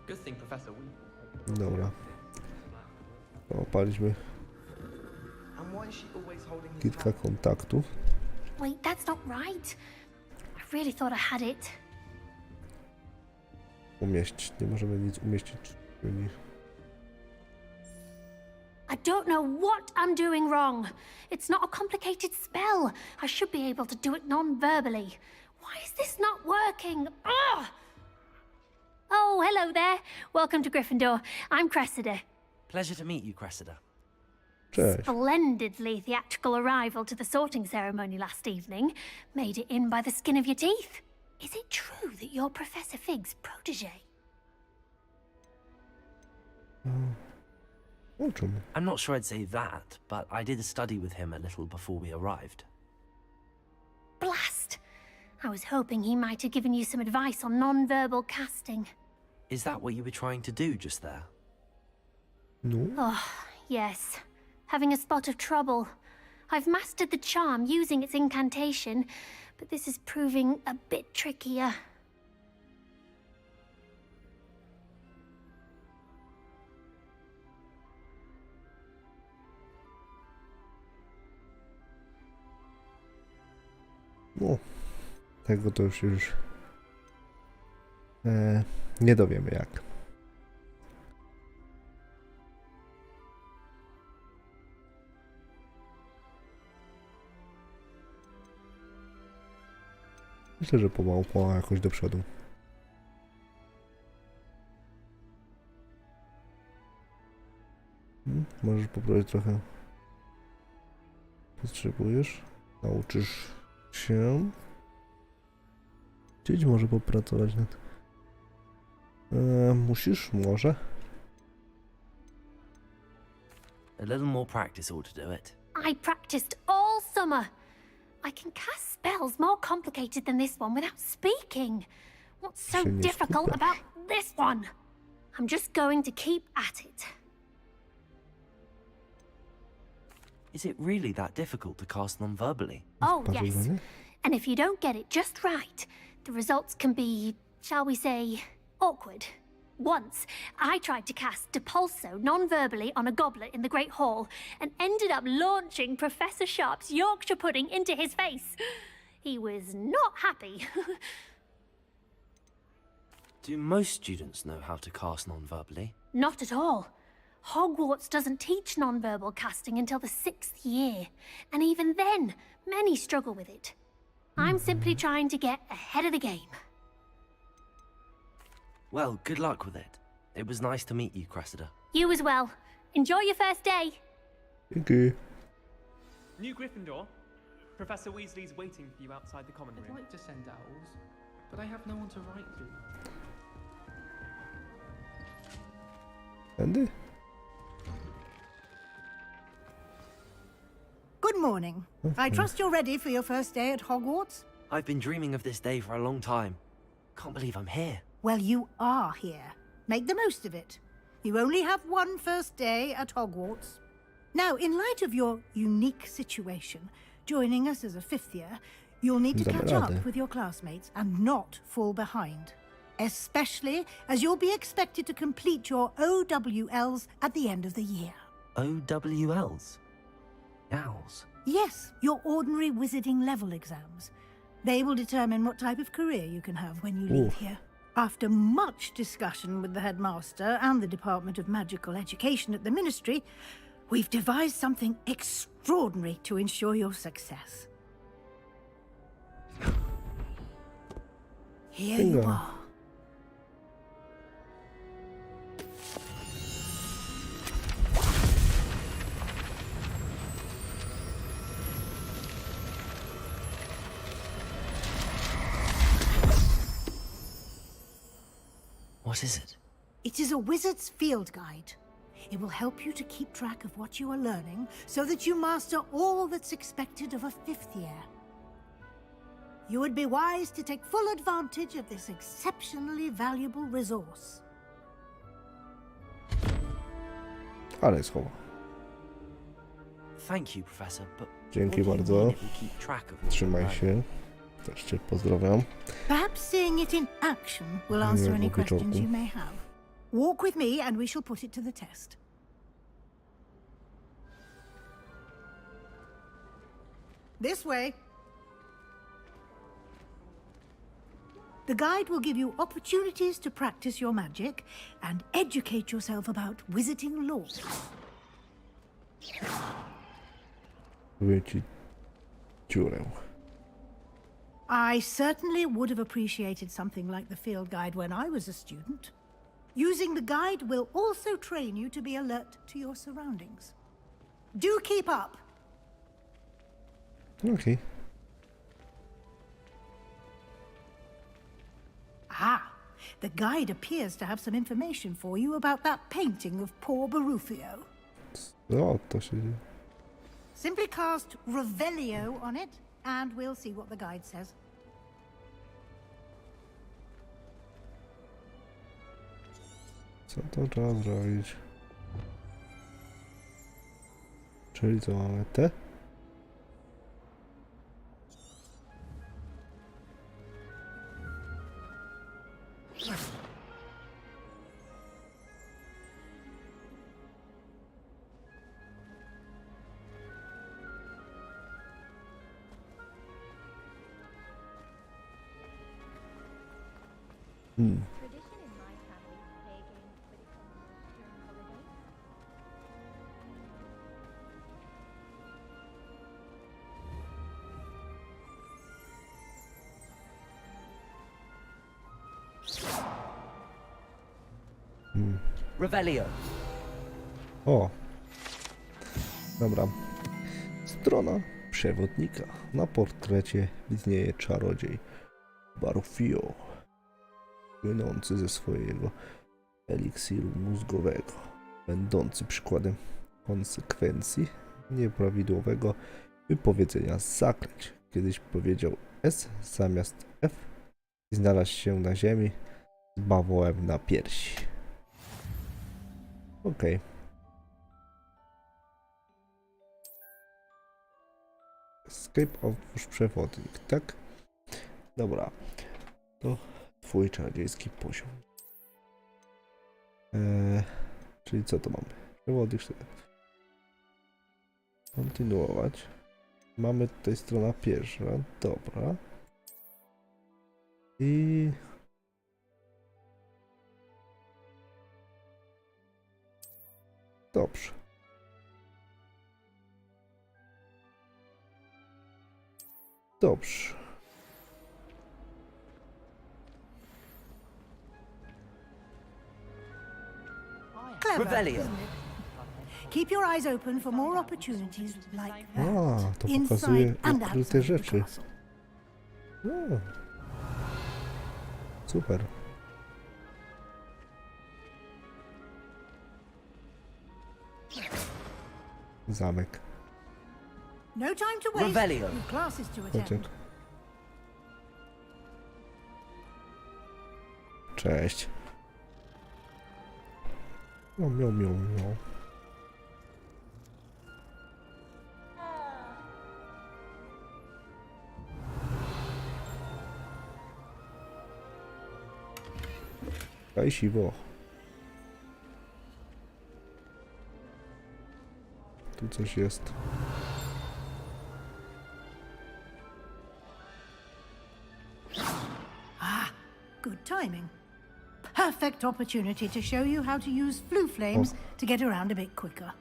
Good thing Professor Weasley. Dobra. Opaliśmy And why is she always holding his kilka hand? kontaktów. Wait, that's not right. I really thought I had it. Umieścić. Nie możemy nic umieścić. I don't know what I'm doing wrong. It's not a complicated spell. I should be able to do it non-verbally. Why is this not working? Ugh! Oh, hello there. Welcome to Gryffindor. I'm Cressida. Pleasure to meet you, Cressida. Cześć. Splendidly theatrical arrival to the sorting ceremony last evening. Made it in by the skin of your teeth. Is it true that you're Professor Fig's protege? O czym? I'm not sure I'd say that, but I did study with him a little before we arrived. Blast! I was hoping he might have given you some advice on non-verbal casting. Is that what you were trying to do just there? No. Oh, yes. Having a spot of trouble. I've mastered the charm using its incantation, but this is proving a bit trickier. No. Tego to już nie dowiemy jak. Myślę, że pomału jakoś do przodu. Możesz poprawić trochę potrzebujesz? Nauczysz się. Gdzieś może popracować nad... musisz? Może? A little more practice ought to do it. I practiced all summer. I can cast spells more complicated than this one without speaking. What's so difficult about this one? I'm just going to keep at it. Is it really that difficult to cast non-verbally? Oh, yes. And if you don't get it just right, the results can be, shall we say, awkward. Once, I tried to cast Depulso non-verbally on a goblet in the Great Hall and ended up launching Professor Sharp's Yorkshire pudding into his face. He was not happy. Do most students know how to cast non-verbally? Not at all. Hogwarts doesn't teach non-verbal casting until the 6th year, and even then, many struggle with it. I'm simply trying to get ahead of the game. Well, good luck with it. It was nice to meet you, Cressida. You as well. Enjoy your first day. Thank you. New Gryffindor. Professor Weasley's waiting for you outside the common room. I'd like to send owls, but I have no one to write to. Andy? Good morning. I trust you're ready for your first day at Hogwarts? I've been dreaming of this day for a long time. Can't believe I'm here. Well, you are here. Make the most of it. You only have one first day at Hogwarts. Now, in light of your unique situation, joining us as a 5th year, you'll need to catch up with your classmates and not fall behind. Especially as you'll be expected to complete your OWLs at the end of the year. OWLs? Owls? Yes, your ordinary wizarding level exams. They will determine what type of career you can have when you leave here. After much discussion with the headmaster and the Department of Magical Education at the Ministry, we've devised something extraordinary to ensure your success. Here you are. What is it? It is a wizard's field guide. It will help you to keep track of what you are learning so that you master all that's expected of a 5th year. You would be wise to take full advantage of this exceptionally valuable resource. Ale schowa. Thank you, Professor, but Dzięki bardzo. Trzymaj się. Też cię pozdrawiam. Perhaps seeing it in action will answer any questions you may have. Walk with me and we shall put it to the test. This way. The guide will give you opportunities to practice your magic and educate yourself about wizarding lore. Wyci dziurę. I certainly would have appreciated something like the field guide when I was a student. Using the guide will also train you to be alert to your surroundings. Do keep up! Okay. Ah, the guide appears to have some information for you about that painting of poor Barufio. O, to się dzieje. Simply cast Revelio on it, and we'll see what the guide says. Co to trzeba zrobić? Czyli co mamy? Te? Revelio. O. Dobra. Strona przewodnika. Na portrecie widnieje czarodziej Barufio, płynący ze swojego eliksiru mózgowego, będący przykładem konsekwencji nieprawidłowego wypowiedzenia zaklęć. Kiedyś powiedział S zamiast F i znalazł się na ziemi z bawołem na piersi. Okej. Escape, otwórz przewodnik, tak? Dobra. To twój czarodziejski poziom. Czyli co to mamy? Przewodnik. Kontynuować. Mamy tutaj strona pierwsza. Dobra. I... Dobrze. Dobrze. Clever, isn't it? Keep your eyes open for more opportunities like that. To pokazuje ukryte rzeczy. Super. Zamek. No time to waste. You've classes to attend. Cześć. Miau, miau, miau, miau. Daj siwo. Tu coś jest. Good timing. Perfect opportunity to show you how to use flue flames to get around a bit quicker.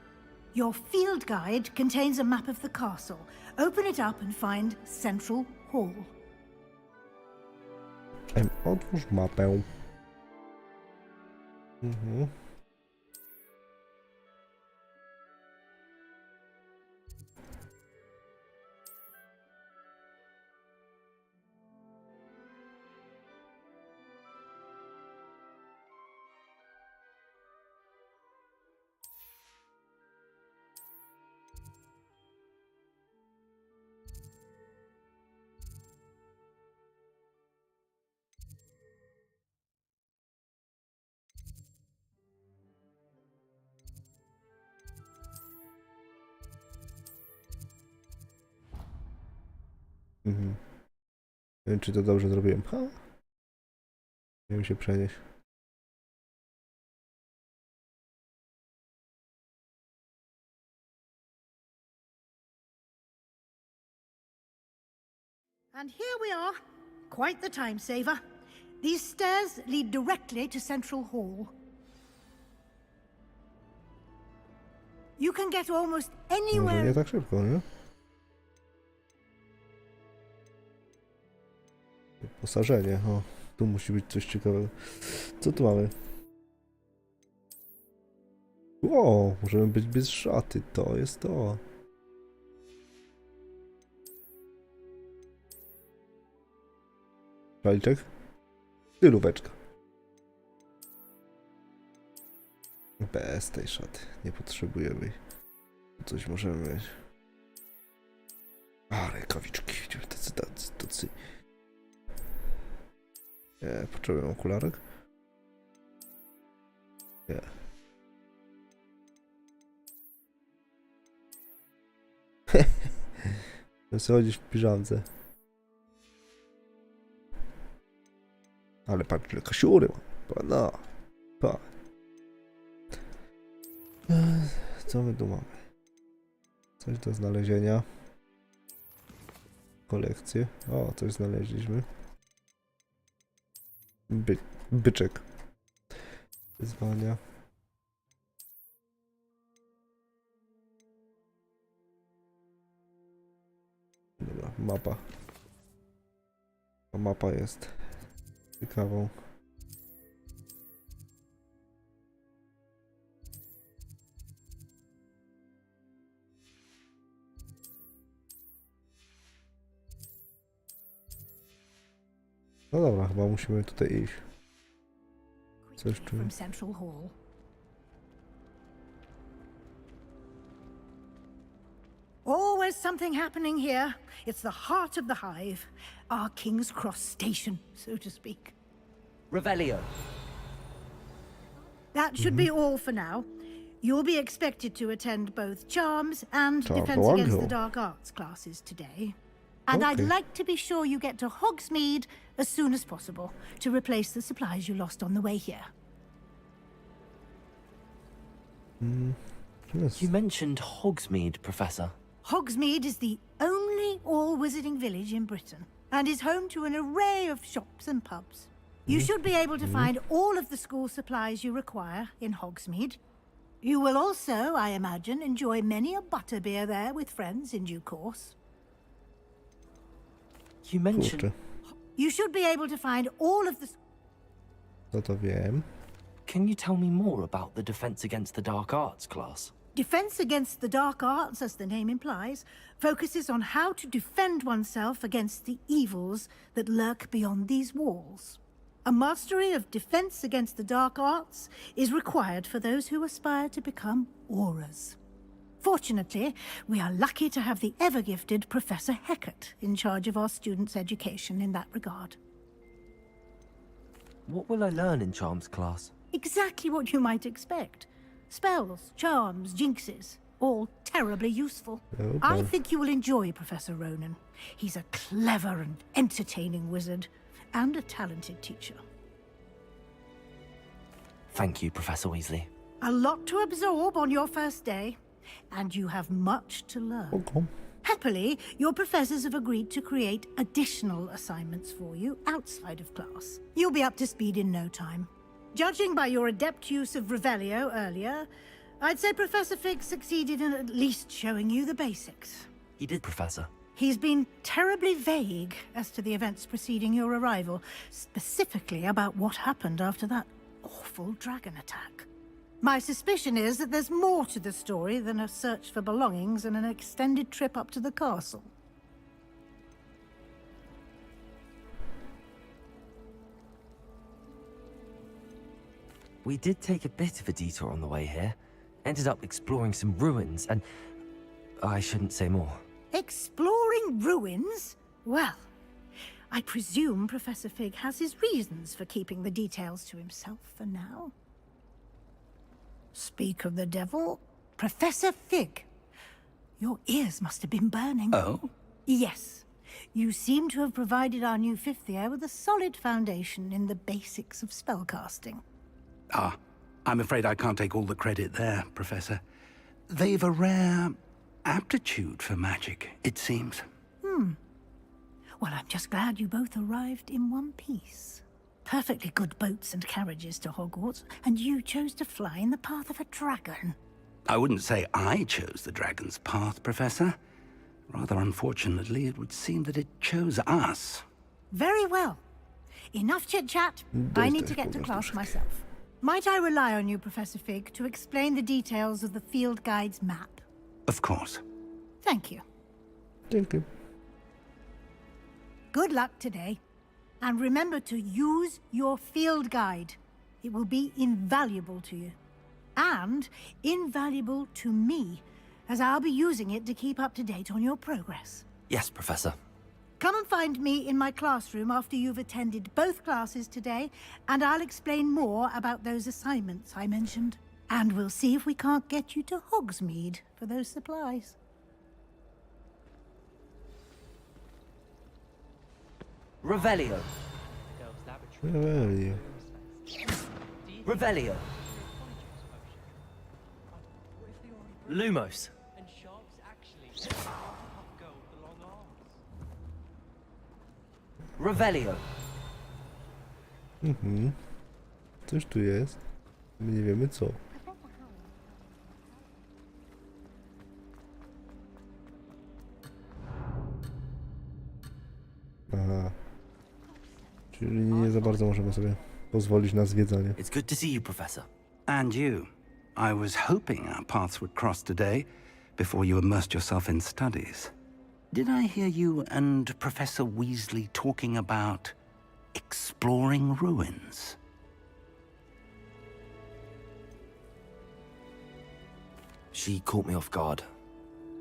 Your field guide contains a map of the castle. Open it up and find Central Hall. Otwórz mapę. Nie wiem, czy to dobrze zrobiłem. Nie wiem się przenieść. And here we are. Quite the time saver. These stairs lead directly to Central Hall. You can get almost anywhere. Może nie tak szybko, nie? Wyposażenie, tu musi być coś ciekawego. Co tu mamy? Możemy być bez szaty, to jest to. Szaliczek? Stylóweczka. Bez tej szaty, nie potrzebujemy. Coś możemy mieć. Rękawiczki, tacy. Nie, potrzebuję okularek. Nie. Chodzisz w piżamce. Ale patrz, ile kasiury mam. No. Co my tu mamy? Coś do znalezienia. Kolekcję. Coś znaleźliśmy. Byczek. Wyzwania. Dobra, mapa. Mapa jest ciekawą. No dobra, chyba musimy tutaj iść. Coś tu... From Central Hall. Always something happening here. It's the heart of the hive. Our King's Cross station, so to speak. Revelio. That should be all for now. You'll be expected to attend both Charms and Defense Wonderful. Against the Dark Arts classes today. And I'd like to be sure you get to Hogsmeade as soon as possible to replace the supplies you lost on the way here. Yes. You mentioned Hogsmeade, Professor. Hogsmeade is the only all-wizarding village in Britain and is home to an array of shops and pubs. You should be able to find all of the school supplies you require in Hogsmeade. You will also, I imagine, enjoy many a butterbeer there with friends in due course. You mentioned... Kurczę, You should be able to find all of the... no to wiem. Can you tell me more about the Defense Against the Dark Arts class? Defense Against the Dark Arts, as the name implies, focuses on how to defend oneself against the evils that lurk beyond these walls. A mastery of Defense Against the Dark Arts is required for those who aspire to become auras. Fortunately, we are lucky to have the ever-gifted Professor Hecat in charge of our students' education in that regard. What will I learn in Charms class? Exactly what you might expect. Spells, charms, jinxes, all terribly useful. I think you will enjoy Professor Ronan. He's a clever and entertaining wizard, and a talented teacher. Thank you, Professor Weasley. A lot to absorb on your first day, and you have much to learn. Happily, your professors have agreed to create additional assignments for you outside of class. You'll be up to speed in no time. Judging by your adept use of Revelio earlier, I'd say Professor Fig succeeded in at least showing you the basics. He did, Professor. He's been terribly vague as to the events preceding your arrival, specifically about what happened after that awful dragon attack. My suspicion is that there's more to the story than a search for belongings and an extended trip up to the castle. We did take a bit of a detour on the way here. Ended up exploring some ruins and... I shouldn't say more. Exploring ruins? Well, I presume Professor Fig has his reasons for keeping the details to himself for now. Speak of the devil, Professor Fig. Your ears must have been burning. Oh? Yes. You seem to have provided our new fifth year with a solid foundation in the basics of spellcasting. Ah, I'm afraid I can't take all the credit there, Professor. They've a rare aptitude for magic, it seems. Well, I'm just glad you both arrived in one piece. Perfectly good boats and carriages to Hogwarts, and you chose to fly in the path of a dragon. I wouldn't say I chose the dragon's path, Professor. Rather unfortunately, it would seem that it chose us. Very well. Enough chit-chat. I need to get to class myself. Might I rely on you, Professor Fig, to explain the details of the field guide's map? Of course. Thank you. Thank you. Good luck today. And remember to use your field guide. It will be invaluable to you. And invaluable to me, as I'll be using it to keep up to date on your progress. Yes, Professor. Come and find me in my classroom after you've attended both classes today, and I'll explain more about those assignments I mentioned. And we'll see if we can't get you to Hogsmeade for those supplies. Revelio. Revelio. Revelio. Lumos. Revelio. Coś tu jest. My nie wiemy co. Aha. Czyli nie za bardzo możemy sobie pozwolić na zwiedzanie. It's good to see you, Professor. And you. I was hoping our paths would cross today, before you immersed yourself in studies. Did I hear you and Professor Weasley talking about exploring ruins. She caught me off guard.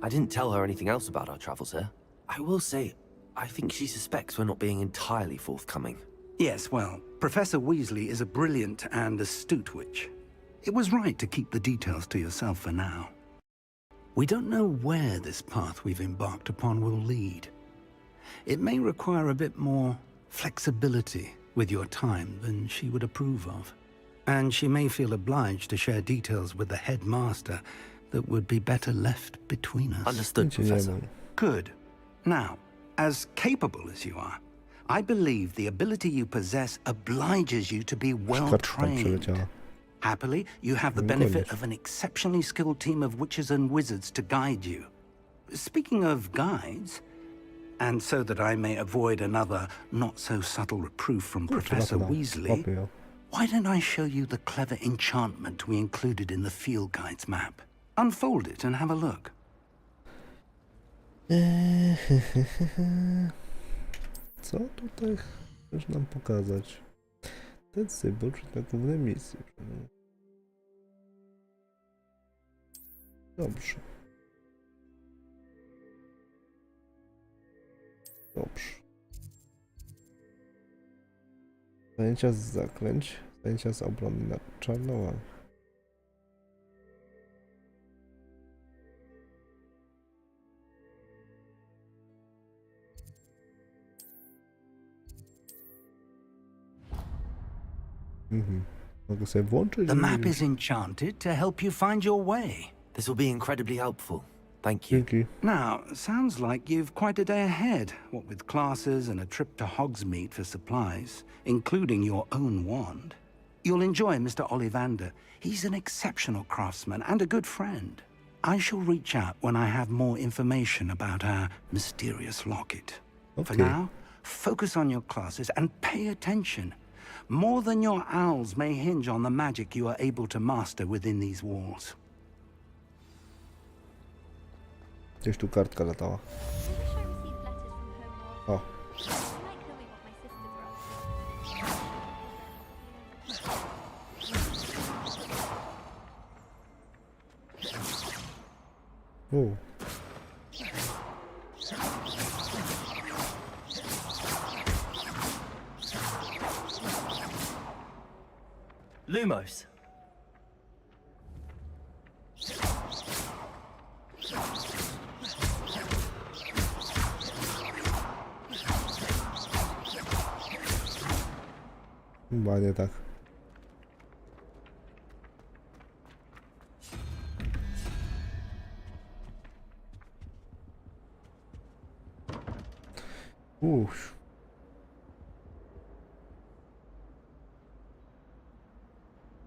I didn't tell her anything else about our travels here. I will say, I think she suspects we're not being entirely forthcoming. Yes, well, Professor Weasley is a brilliant and astute witch. It was right to keep the details to yourself for now. We don't know where this path we've embarked upon will lead. It may require a bit more flexibility with your time than she would approve of. And she may feel obliged to share details with the headmaster that would be better left between us. Understood, Professor. Good. Now, as capable as you are, I believe the ability you possess obliges you to be well trained. Happily, you have the benefit of an exceptionally skilled team of witches and wizards to guide you. Speaking of guides, and so that I may avoid another not-so-subtle reproof from Professor Weasley, why don't I show you the clever enchantment we included in the field guide's map? Unfold it and have a look. Co tutaj chcesz nam pokazać? Ten symbol czy na głównej misji? Dobrze. Dobrze. Zajęcia z zaklęć, zajęcia z obrony nad czarnowaniem. Mogę sobie włączyć? The map is enchanted to help you find your way. This will be incredibly helpful. Thank you. Now, sounds like you've quite a day ahead, what with classes and a trip to Hogsmeade for supplies, including your own wand. You'll enjoy Mr. Ollivander. He's an exceptional craftsman and a good friend. I shall reach out when I have more information about our mysterious locket. For now, focus on your classes and pay attention. More than your owls may hinge on the magic you are able to master within these walls. Gdzieś tu kartka latała. O. Lumos. Chyba nie tak. Uff.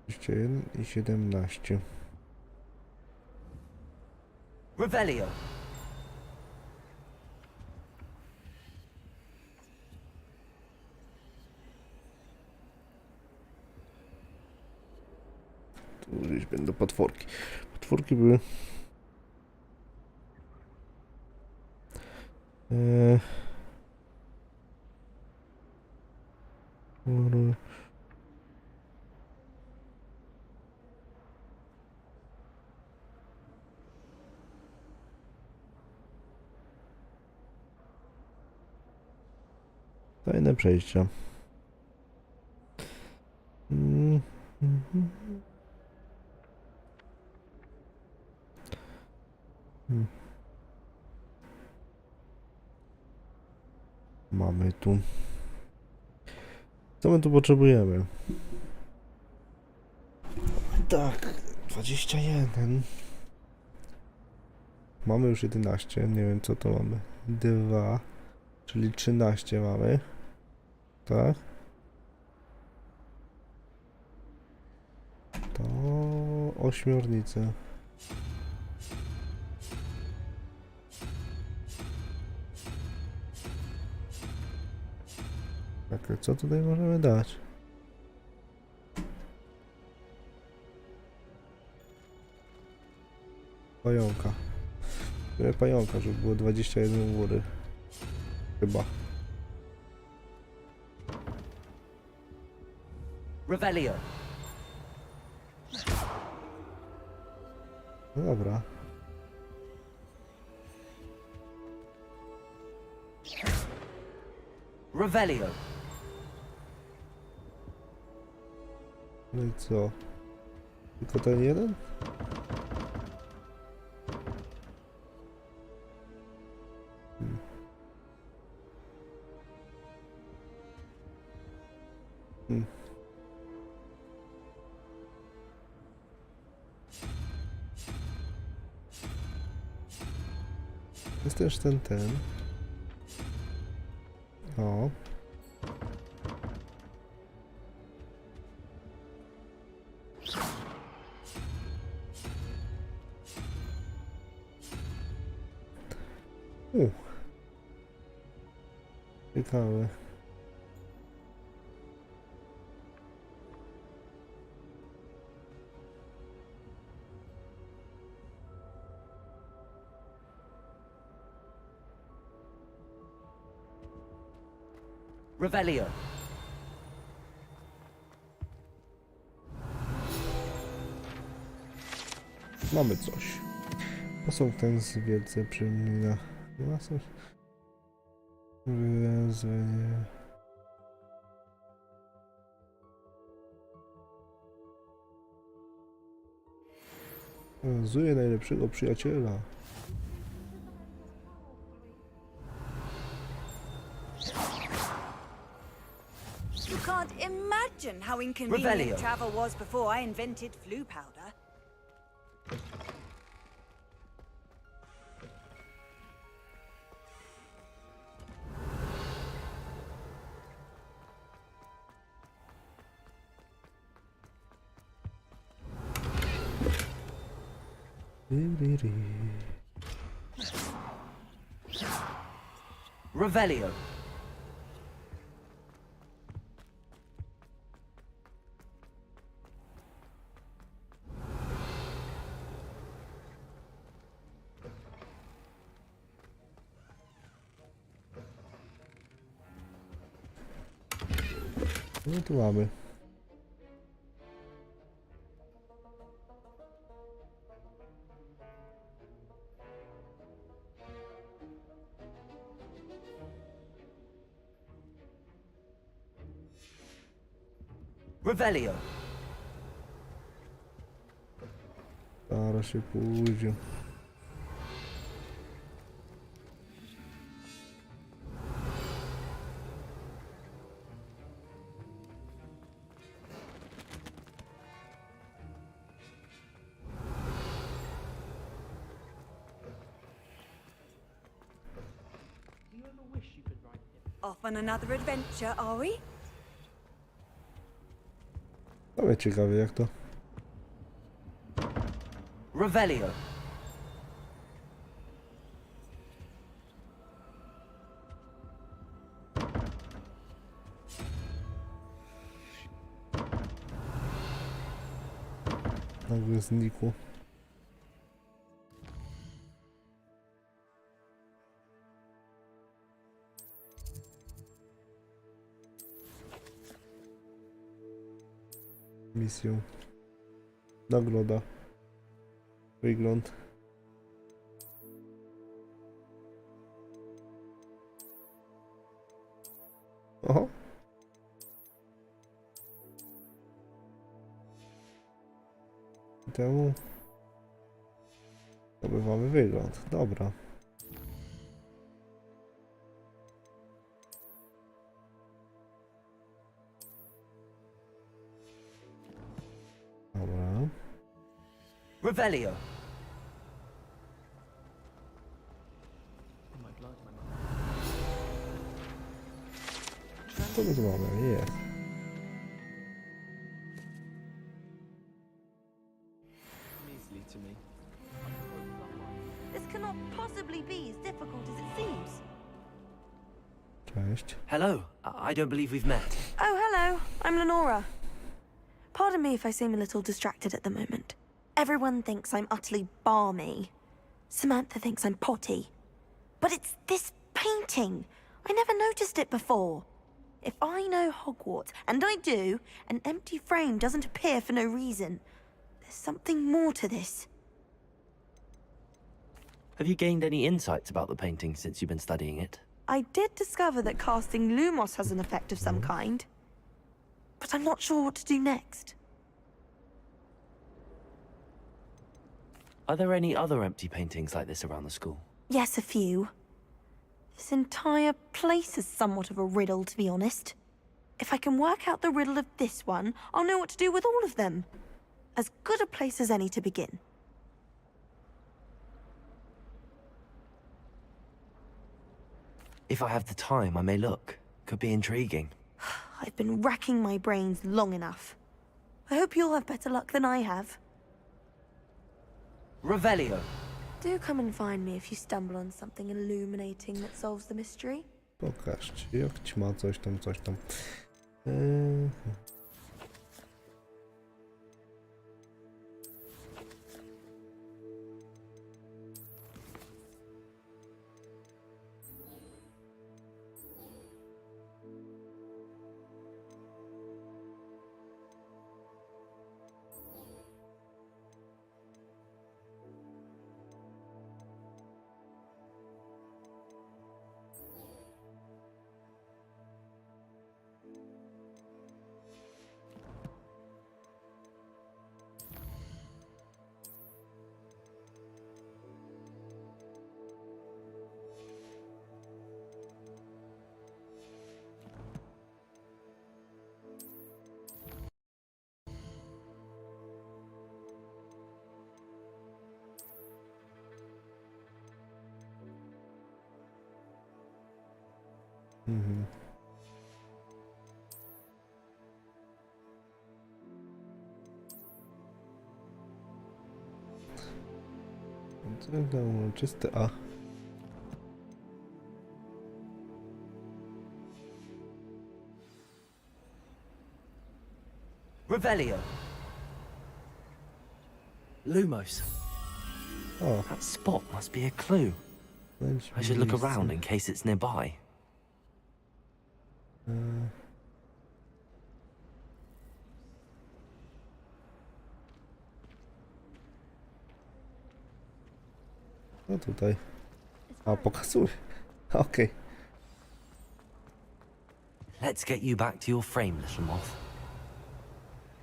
Jeszcze 1 i 17. Revelio. Tu gdzieś będą potworki. Potworki były... Fajne przejścia. Mamy tu. Co my tu potrzebujemy? Tak, 21. Mamy już 11, nie wiem co to mamy. 2, czyli 13 mamy. Tak. To ośmiornice. Tak, co tutaj możemy dać? Pająka. Pająka, żeby było 21 góry. Chyba. Revelio. No dobra. Revelio. No i co? Tylko ten jeden? Jest też ten. O. Ciekawe. Revelio. Mamy coś. Posąg ten wielce przypomina. Wywiązanie. Wiązuje najlepszego przyjaciela. You can't imagine how inconvenient Revelio. travel was before I invented flu powder. Revelio. No tu mamy. Revelio. Zaraz się pójdzie. Off on another adventure, are we? Ale ciekawe jak to. Revelio. Nagle znikło. Misją. Nagroda. Wygląd. Oho. Temu zdobywamy wygląd. Dobra. Dobra. Revelio. Co my tu mamy? Jest. This cannot possibly be as difficult as it seems. Cześć. Hello. I don't believe we've met. Oh, hello. I'm Lenora. Pardon me if I seem a little distracted at the moment. Everyone thinks I'm utterly balmy. Samantha thinks I'm potty. But it's this painting. I never noticed it before. If I know Hogwarts, and I do, an empty frame doesn't appear for no reason. There's something more to this. Have you gained any insights about the painting since you've been studying it? I did discover that casting Lumos has an effect of some kind, but I'm not sure what to do next. Are there any other empty paintings like this around the school? Yes, a few. This entire place is somewhat of a riddle, to be honest. If I can work out the riddle of this one, I'll know what to do with all of them. As good a place as any to begin. If I have the time, I may look. Could be intriguing. I've been racking my brains long enough. I hope you'll have better luck than I have. Revelio. Do come and find me if you stumble on something illuminating that solves the mystery. Pokażcie, jak ćma, coś tam, coś tam. Czysty A. Revelio. Lumos. Oh. That spot must be a clue. I should look around in case it's nearby. No tutaj. A, pokazuj. Okej. Let's get you back to your frame, little moth.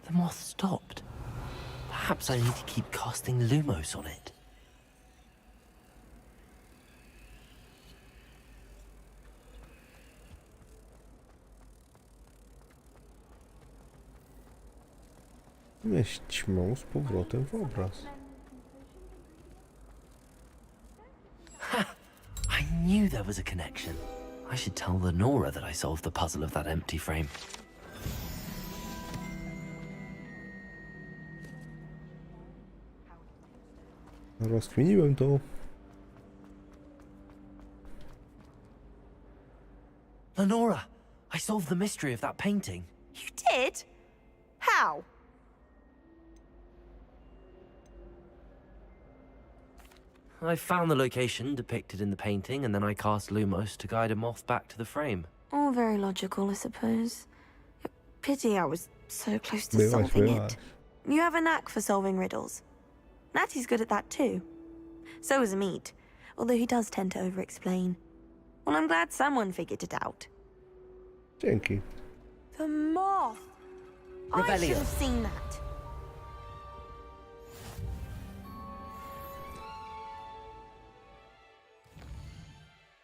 The moth stopped. Perhaps I need to keep casting Lumos on it. Weź ćmą z powrotem w obraz. I knew there was a connection. I should tell Lenora that I solved the puzzle of that empty frame. Rozkminiłem to. Lenora, I solved the mystery of that painting. You did? How? I found the location depicted in the painting, and then I cast Lumos to guide a moth back to the frame. All very logical, I suppose. Pity I was so close to solving it. You have a knack for solving riddles. Natty's good at that too. So is Meat, although he does tend to over-explain. Well, I'm glad someone figured it out. Dzięki. The moth! I should have seen that.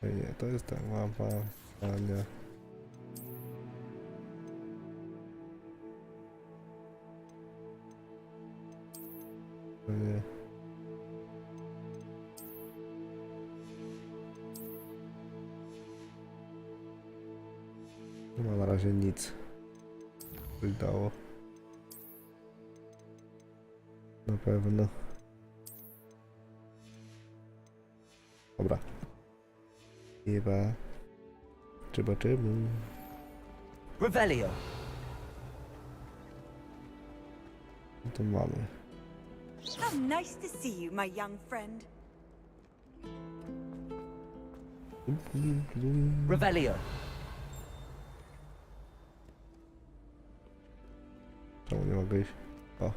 Nie, to jest ta mapa. A nie. To nie. Nie ma na razie nic. Coś dało. Na pewno. Dobra. Chyba. Zobaczymy. Revelio. To mamy. How nice to see you, my young friend. Revelio. wyjść. O.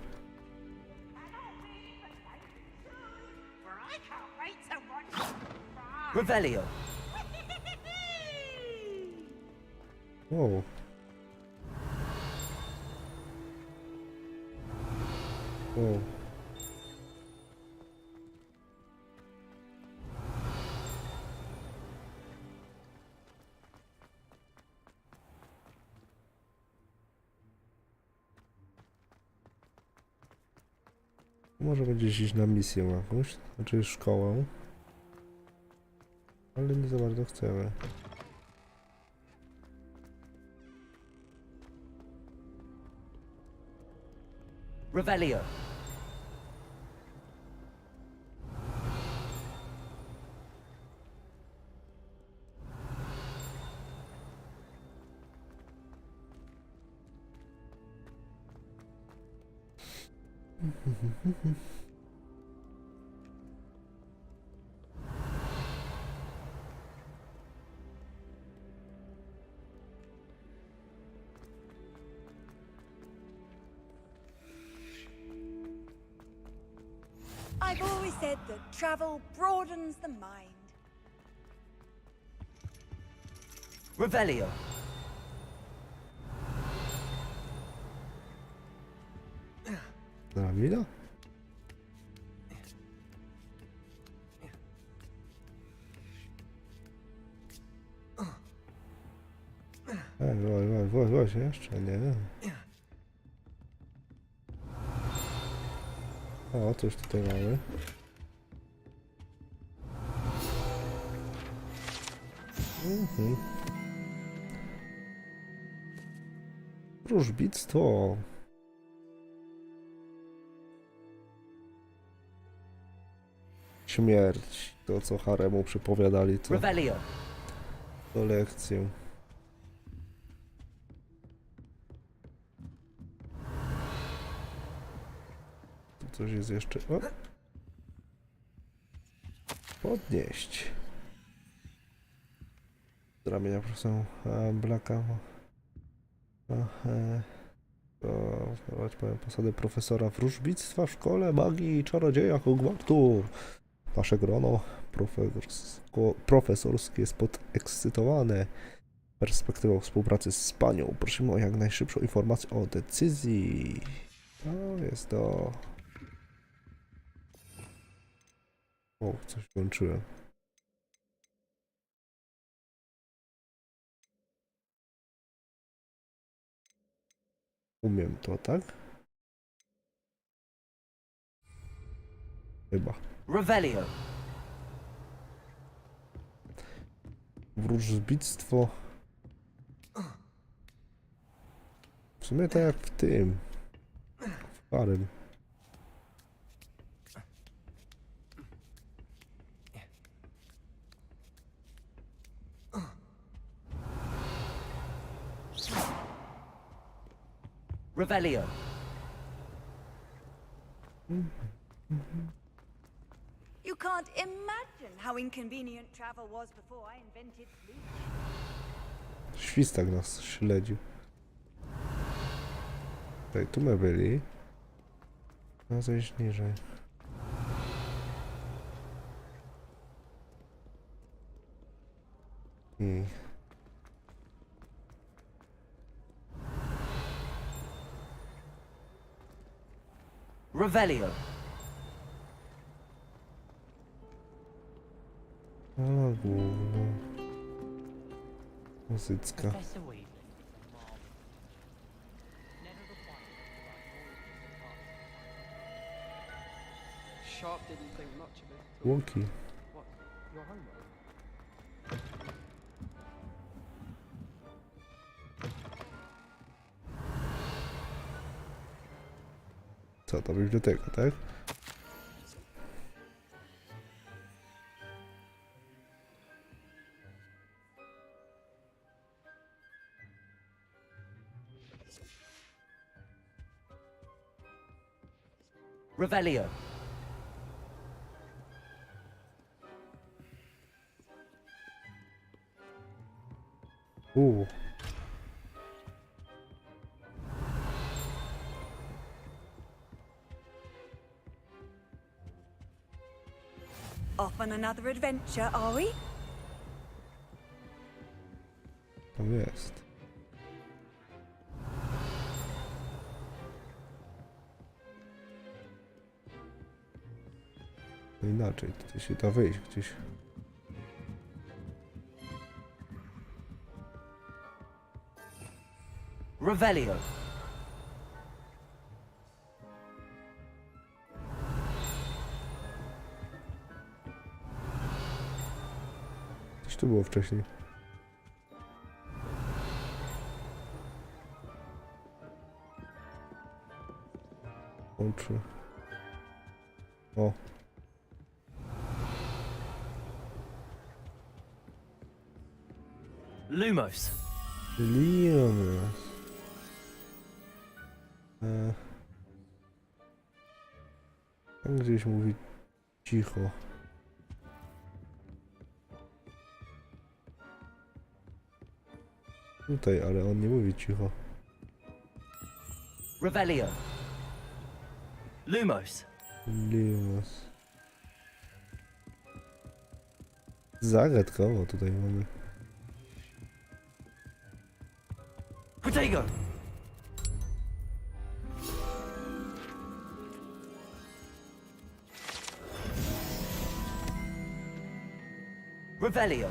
Revelio. Wow. Wow. Może będziesz iść na misję jakąś, znaczy szkołę. Ale nie za bardzo chcemy. Revelio. I've always said that travel broadens the mind. Revelio. Namawiaj? Właśnie, jeszcze nie. O, coś tutaj mamy. Wróżbictwo. Śmierć. To, co haremu przypowiadali, co? Revelio. To lekcję. Tu coś jest jeszcze. O! Podnieść. Z ramienia profesora Blacka. Sprawować powiem posadę profesora wróżbictwa w szkole magii i czarodzieja Hogwartu. Wasze grono profesorskie jest podekscytowane perspektywą współpracy z panią. Prosimy o jak najszybszą informację o decyzji. To jest to. O, coś włączyłem. Umiem to, tak? Chyba. Revelio. Wróżbictwo. W sumie tak jak w tym. W parym. Revelio. You can't imagine how inconvenient travel was before I invented fleet. Świstak nas śledził. Tutaj, tu my byli. No zejść niżej. Revelio. No główno. Muzycka. Sharp didn't think much of it. Łąki. What? Your homework? Co to biblioteka, tak? Revelio. on another adventure, are we? Tam jest. No inaczej, tutaj się da wyjść gdzieś. Revelio. Coś tu było wcześniej. Oczy. O. Lumos. Lumos. Tam gdzieś mówi cicho. Tutaj, ale on nie mówi cicho. Revelio. Lumos. Lumos. Zagadkowo tutaj mamy. Protego. Revelio.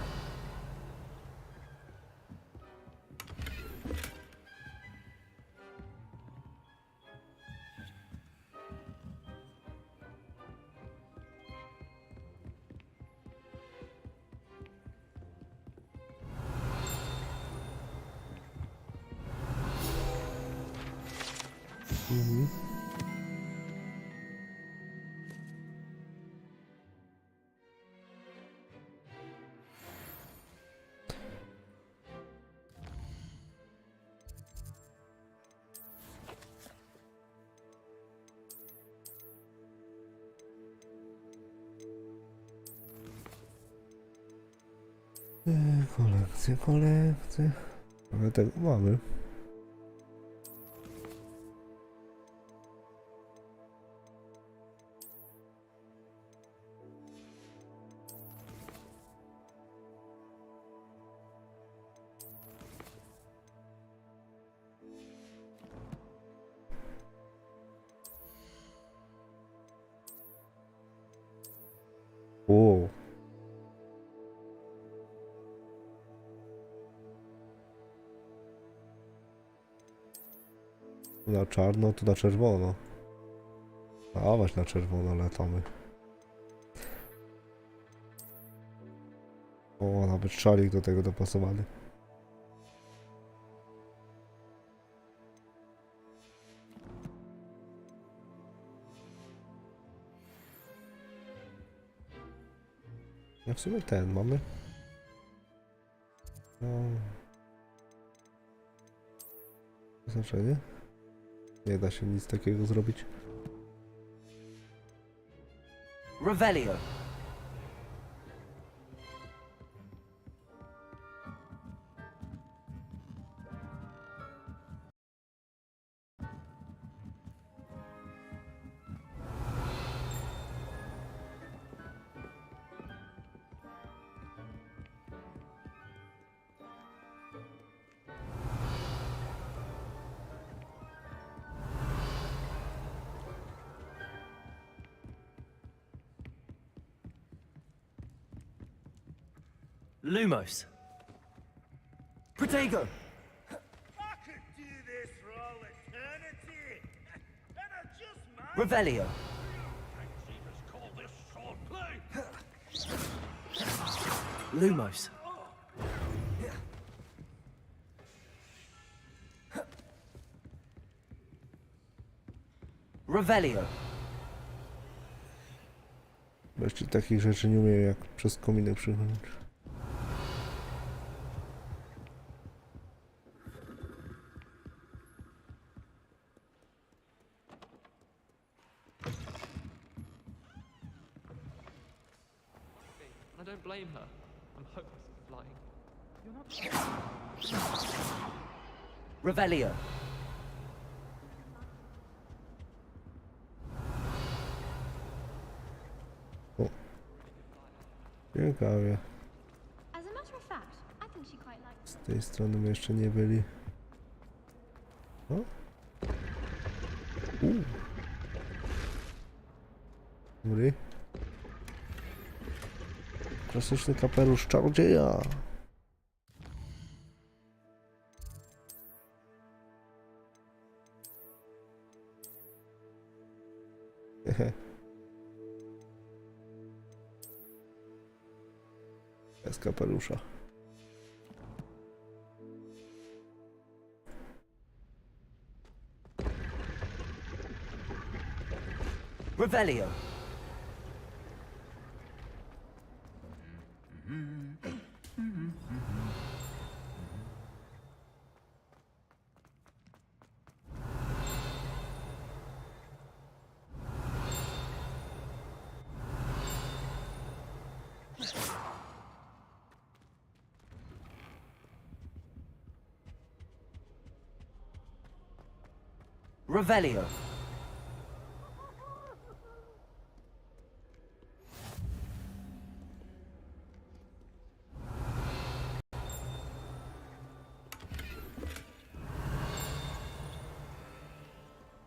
Kolekcje. Ale tego mamy. O. Na czarno, to na czerwono. Dawać na czerwono latamy. O, nawet szalik do tego dopasowany. No w sumie ten mamy. No. Znaczenie? Nie da się nic takiego zrobić. Revelio. Lumos. Protego. Revelio. Lumos. Revelio. Właściwie takich rzeczy nie umiem jak przez kominek przychodzić. I don't blame her. I'm hopeless at flying. You're not. Revelio. Ciekawie. As a matter of fact, I think she quite likes Z tej strony my jeszcze nie byli. O? Dobry. Klasyczny kapelusz czarodzieja. Hehe. Bez kapelusza. Revelio. Revelio.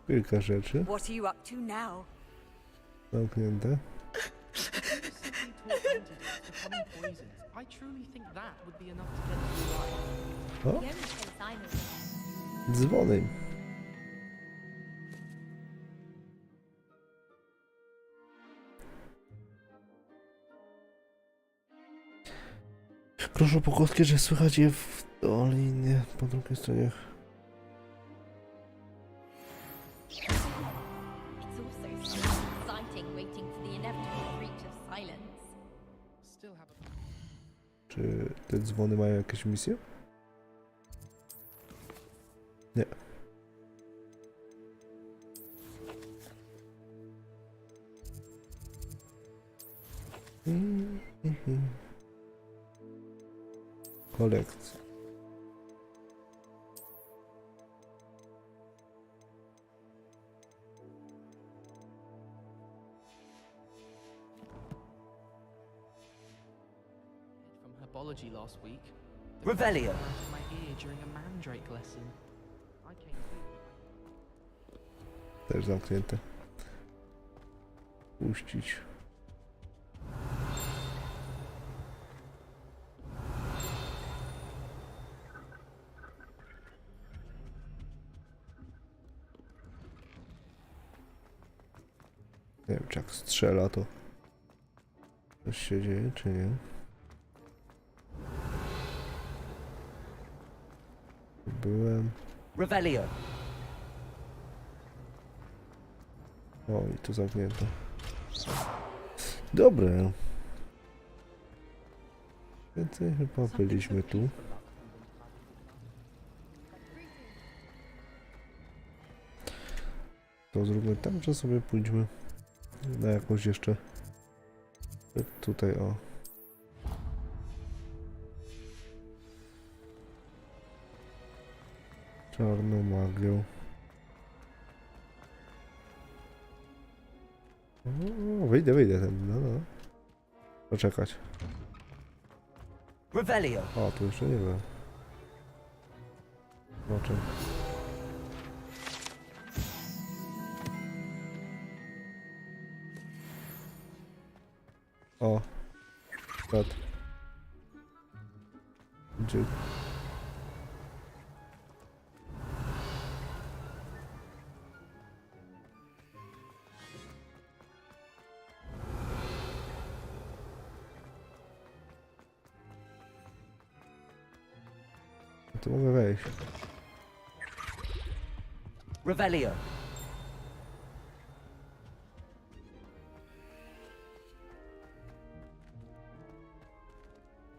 Kilka rzeczy. What are you up to now? Zamknięte. I truly think that would be enough to get through life. O? Dzwony. Proszę pokładkę, że słychać je w dolinie po drugiej stronie. Czy te dzwony mają jakieś misje? Nie. Kolekcja. Herbology last week. Revelio. My ear during a mandrake lesson. I came Też zamknięte. Puścić. Nie wiem, czy jak strzela, to coś się dzieje, czy nie? Byłem. Revelio. O, i tu zamknięte. Dobre. Więcej chyba byliśmy tu. To zróbmy tam, że sobie pójdźmy na jakąś jeszcze. Tutaj o. Czarną magią. O, wyjdę ten, no. Poczekać. Revelio. O, tu jeszcze nie byłem. Zobaczę. O. Tak. Gdzie? To mogę wejść. Revelio.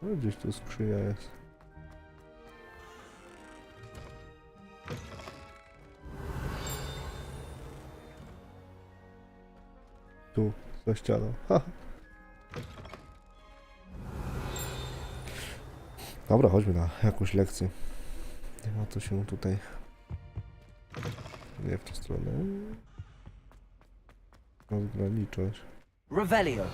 No, gdzieś tu skrzynia jest. Tu, za ścianą. Ha. Dobra, chodźmy na jakąś lekcję. Nie ma co się tutaj... Nie w tę stronę. Rozgraniczać. Revelio.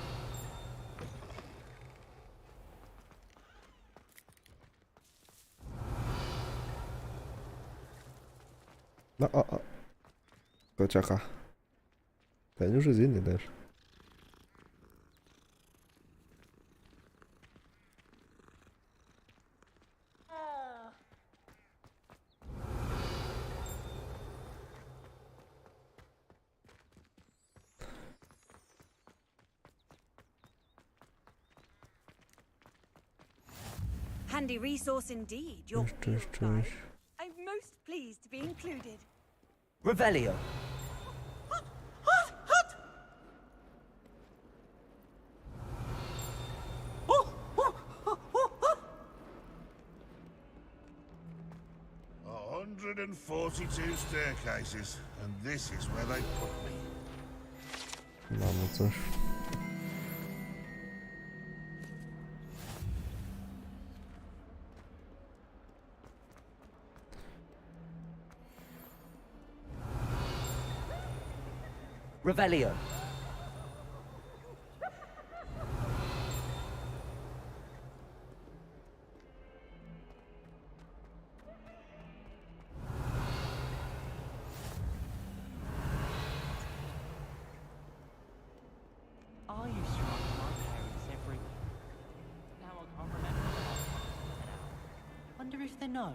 No o. Kociaka. Ten już jest inny też. Handy resource indeed, your field guide. I'm most pleased to be included. Revelio. Oh, 142 staircases, and this is where they put me. Mamy coś. Revelio. I used to write to my parents every week. Now I can't remember the last time I set out. Wonder if they know.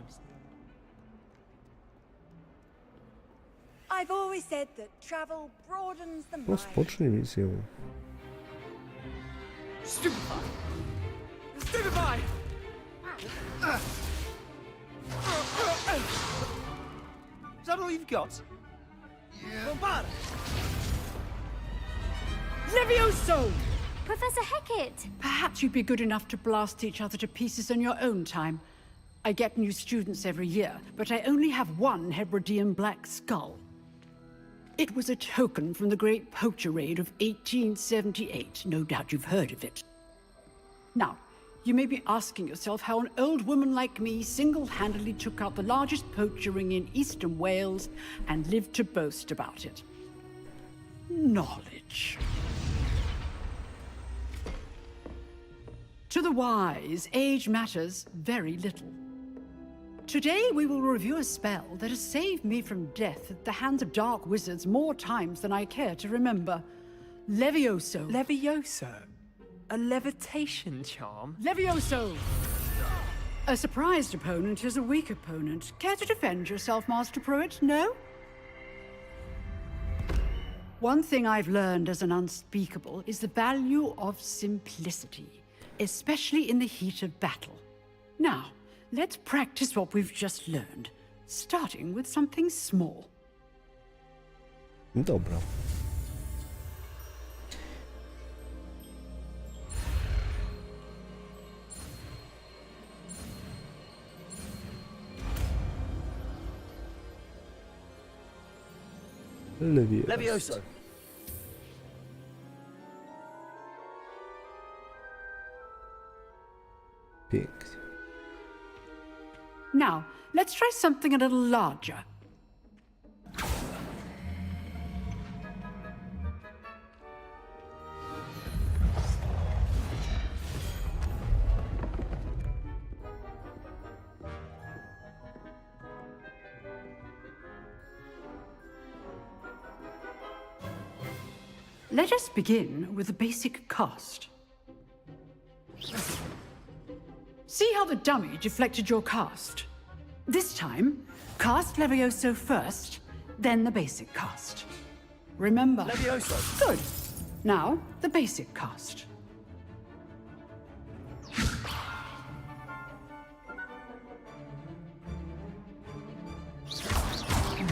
I've always said that travel broadens the mind. Rozpocznij misję. Stupefy! Stupefy! Is that all you've got? Yeah. Levioso! Professor Hecat! Perhaps you'd be good enough to blast each other to pieces on your own time. I get new students every year, but I only have one Hebridean black skull. It was a token from the Great Poacher Raid of 1878. No doubt you've heard of it. Now, you may be asking yourself how an old woman like me single-handedly took out the largest poacher ring in eastern Wales and lived to boast about it. Knowledge. To the wise, age matters very little. Today we will review a spell that has saved me from death at the hands of dark wizards more times than I care to remember. Levioso. Levioso? A levitation charm? Levioso! A surprised opponent is a weak opponent. Care to defend yourself, Master Pruitt? No? One thing I've learned as an unspeakable is the value of simplicity, especially in the heat of battle. Now, let's practice what we've just learned, starting with something small. Dobra. Levioso. Pięknie. Now, let's try something a little larger. Let us begin with the basic cast. See how the dummy deflected your cast? This time, cast Levioso first, then the basic cast. Remember? Levioso. Good. Now, the basic cast.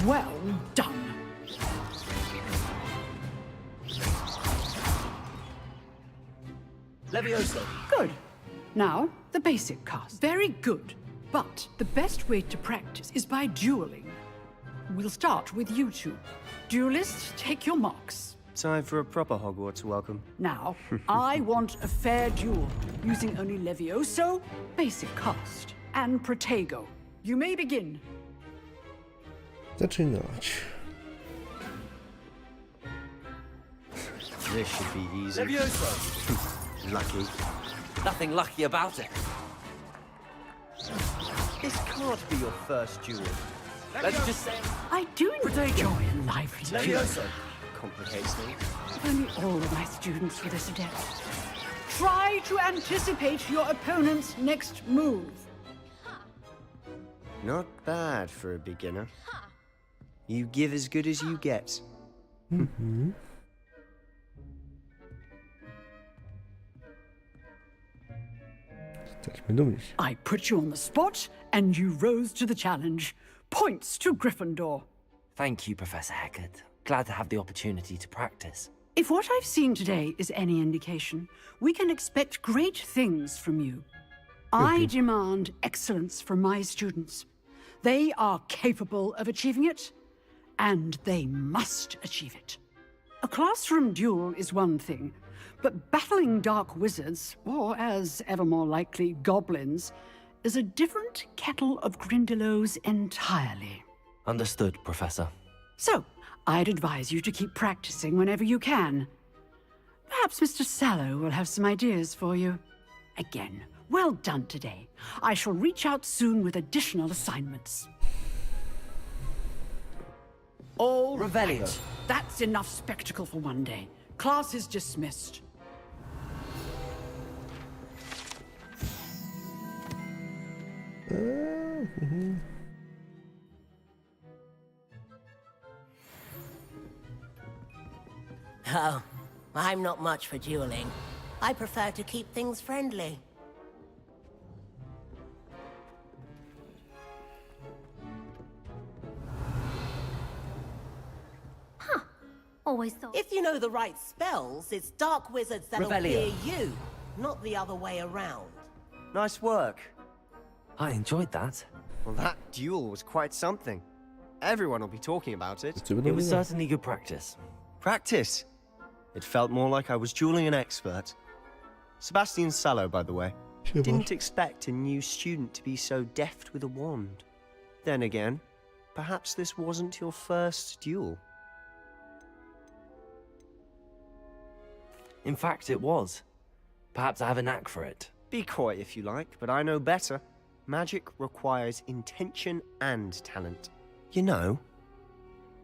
Well done. Levioso. Good. Now, the basic cast. Very good. But the best way to practice is by dueling. We'll start with you two. Duelists, take your marks. Time for a proper Hogwarts welcome. Now, I want a fair duel, using only Levioso, basic cast, and Protego. You may begin. Zaczynać. This should be easy. Levioso. Lucky. Nothing lucky about it. This can't be your first duel. Let's just say... I do enjoy a lively Levioso complicates things. If only all of my students were this adept. Try to anticipate your opponent's next move. Not bad for a beginner. You give as good as you get. I put you on the spot, and you rose to the challenge. Points to Gryffindor. Thank you, Professor Hecat. Glad to have the opportunity to practice. If what I've seen today is any indication, we can expect great things from you. I demand excellence from my students. They are capable of achieving it, and they must achieve it. A classroom duel is one thing, but battling dark wizards, or as ever more likely, goblins, is a different kettle of Grindylows entirely. Understood, Professor. So, I'd advise you to keep practicing whenever you can. Perhaps Mr. Sallow will have some ideas for you. Again, well done today. I shall reach out soon with additional assignments. All Revelio. right. That's enough spectacle for one day. Class is dismissed. Oh, I'm not much for dueling. I prefer to keep things friendly. Always thought. If you know the right spells, it's dark wizards that'll Revelio. fear you, not the other way around. Nice work. I enjoyed that. Well, that duel was quite something. Everyone will be talking about it. It was certainly good practice. Practice? It felt more like I was dueling an expert. Sebastian Sallow, by the way. Didn't expect a new student to be so deft with a wand. Then again, perhaps this wasn't your first duel. In fact, it was. Perhaps I have a knack for it. Be coy if you like, but I know better. Magic requires intention and talent. You know,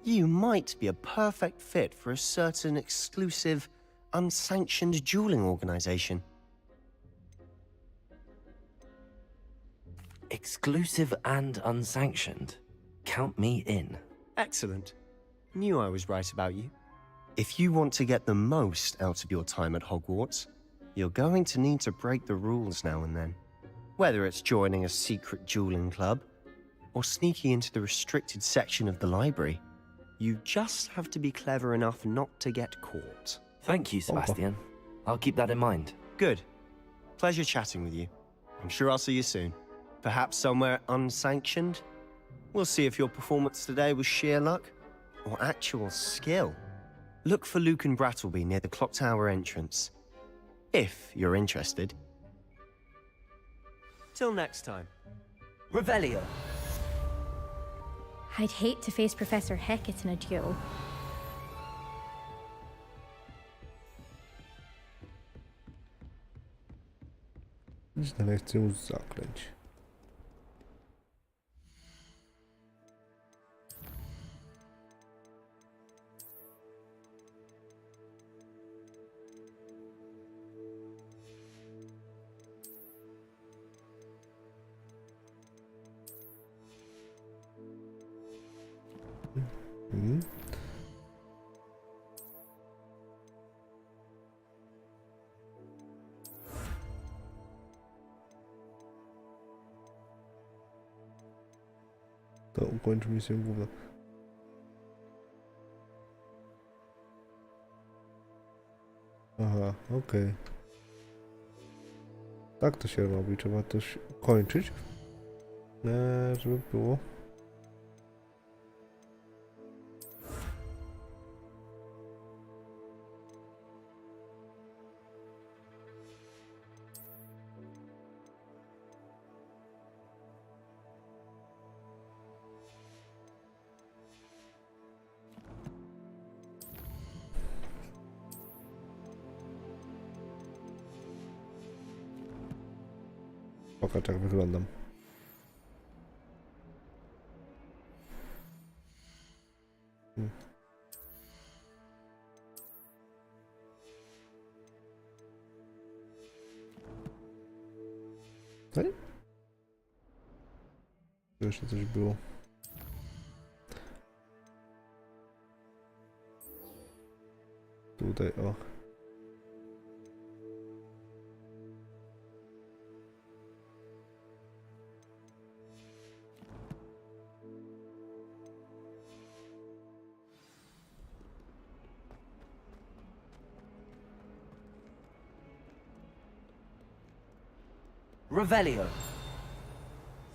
you might be a perfect fit for a certain exclusive, unsanctioned dueling organization. Exclusive and unsanctioned. Count me in. Excellent. Knew I was right about you. If you want to get the most out of your time at Hogwarts, you're going to need to break the rules now and then. Whether it's joining a secret dueling club, or sneaking into the restricted section of the library, you just have to be clever enough not to get caught. Thank you, Sebastian. I'll keep that in mind. Good. Pleasure chatting with you. I'm sure I'll see you soon. Perhaps somewhere unsanctioned? We'll see if your performance today was sheer luck, or actual skill. Look for Luke and Brattleby near the clock tower entrance. If you're interested. Till next time. Revelio. I'd hate to face Professor Hecat in a duel. Lekcję zaklęć. To ukończy misję główną. Aha, okej. Tak to się robi, trzeba też kończyć, żeby było. Pokaż, jak wyglądam. Tutaj? Tu jeszcze coś było. Tutaj, o. Revelio.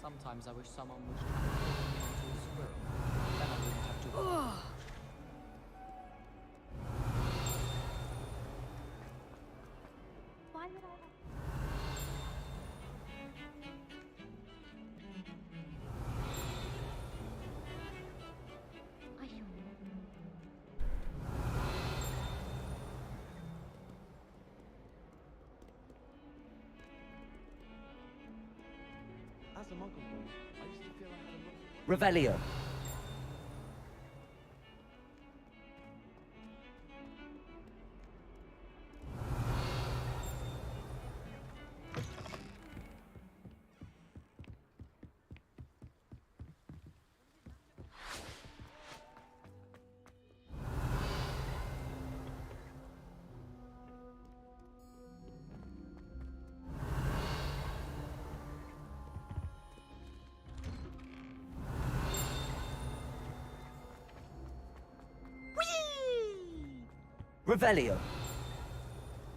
Sometimes I wish someone would try to turn me into a squirrel. Then I wouldn't have to worry. Why would I have... As a muggle boy, I used to feel I had a lot of... Revelio. Revelio.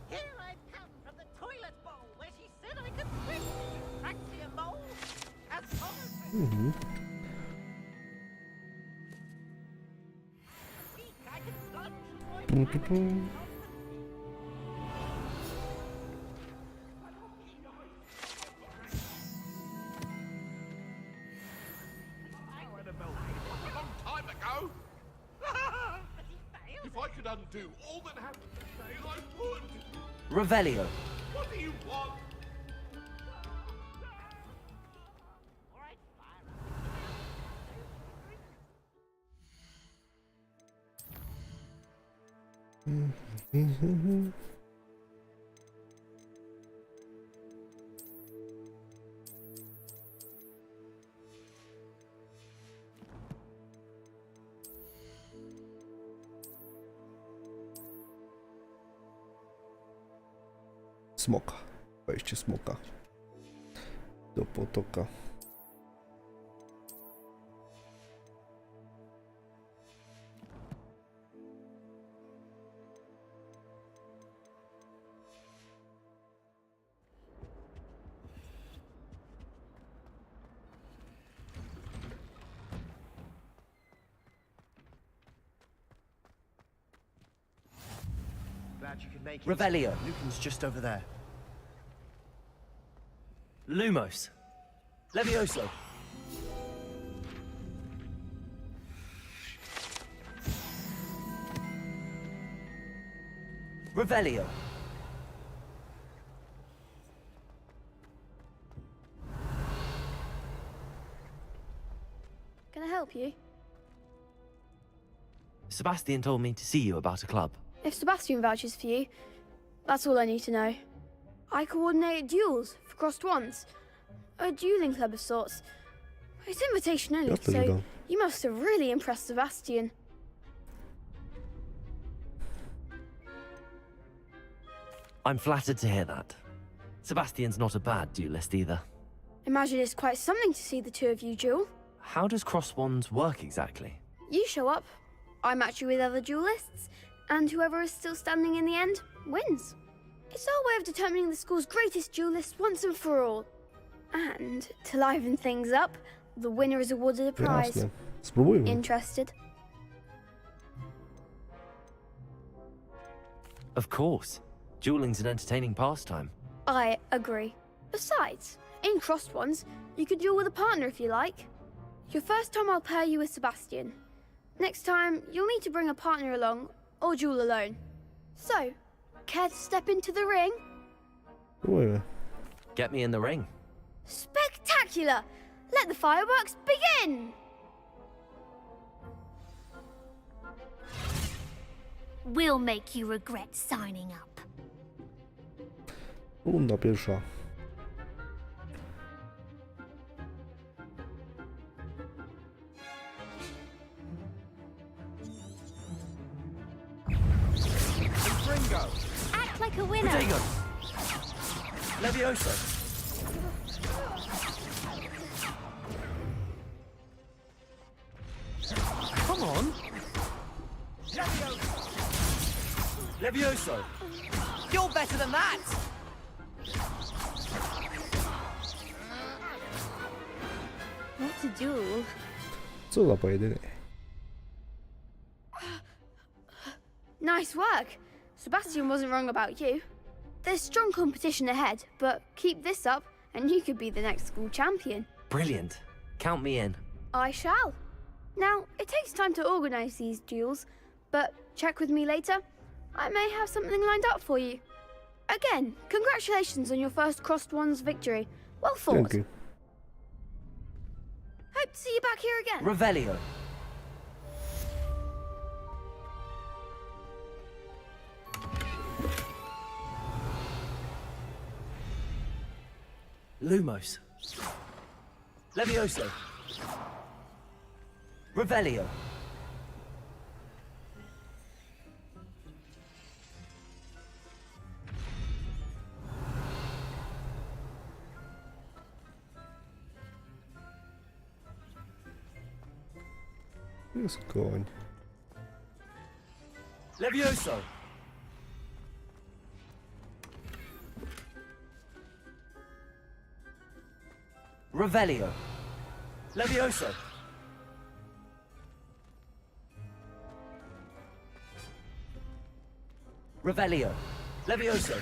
Here I've come from the toilet bowl where she said I could swim. Practically a mole. As far as I can plunge. If I could undo all that happened today, I would! Revelio. What do you want? Smoka. Wejście smoka do potoka. Glad you could make it. Revelio. Lucan's just over there. Lumos. Levioso. Revelio. Can I help you? Sebastian told me to see you about a club. If Sebastian vouches for you, that's all I need to know. I coordinate duels for crossed wands. A dueling club of sorts. It's invitation only, so you must have really impressed Sebastian. I'm flattered to hear that. Sebastian's not a bad duelist either. Imagine it's quite something to see the two of you duel. How does cross wands work exactly? You show up, I match you with other duelists, and whoever is still standing in the end wins. It's our way of determining the school's greatest duelist once and for all. And to liven things up, the winner is awarded a prize. Jasne. Spróbujmy. Interested? Of course. Dueling's an entertaining pastime. I agree. Besides, in crossed ones, you could duel with a partner if you like. Your first time I'll pair you with Sebastian. Next time, you'll need to bring a partner along, or duel alone. So, care to step into the ring? Spróbujmy. Get me in the ring. Spectacular! Let the fireworks begin! We'll make you regret signing up. Runda pierwsza. Levioso! Come on! Levioso! You're better than that! What a duel. Co za pojedynek. Nice work. Sebastian wasn't wrong about you. There's strong competition ahead, but keep this up and you could be the next school champion. Brilliant. Count me in. I shall. Now, it takes time to organise these duels, but check with me later. I may have something lined up for you. Again, congratulations on your first Crossed Ones victory. Well fought. Thank you. Hope to see you back here again. Revelio. Lumos. Levioso. Revelio. Jest koń. Levioso. Revelio. Levioso. Revelio. Levioso.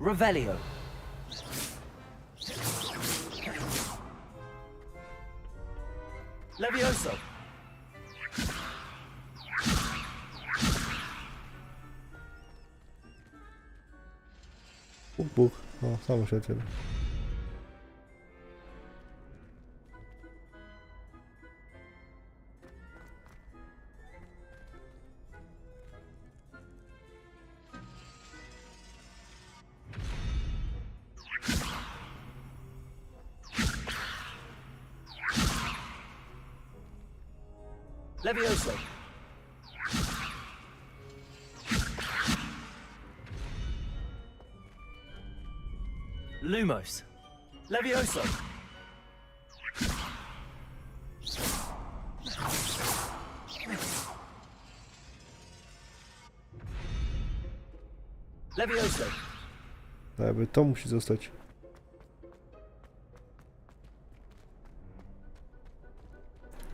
Revelio. Levioso. Buch. O, samo się tyle. Levioso. Lumos. Levioso. Levioso. Jakby to musi zostać.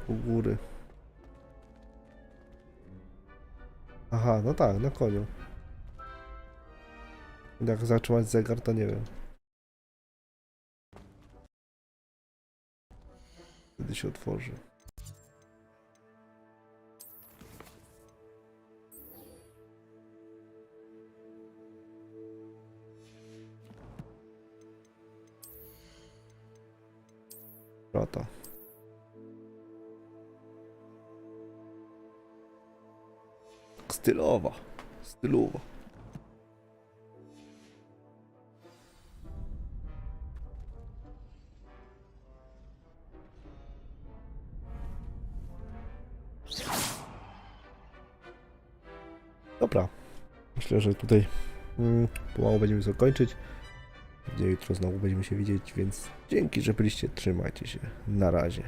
U góry. Aha, no tak, na koniu. Jak zatrzymać zegar, to nie wiem. Wtedy się otworzy. Rata. Stylowa. Stylowa. Dobra. Myślę, że tutaj pomału będziemy zakończyć. Jutro znowu będziemy się widzieć, więc dzięki, że byliście. Trzymajcie się. Na razie.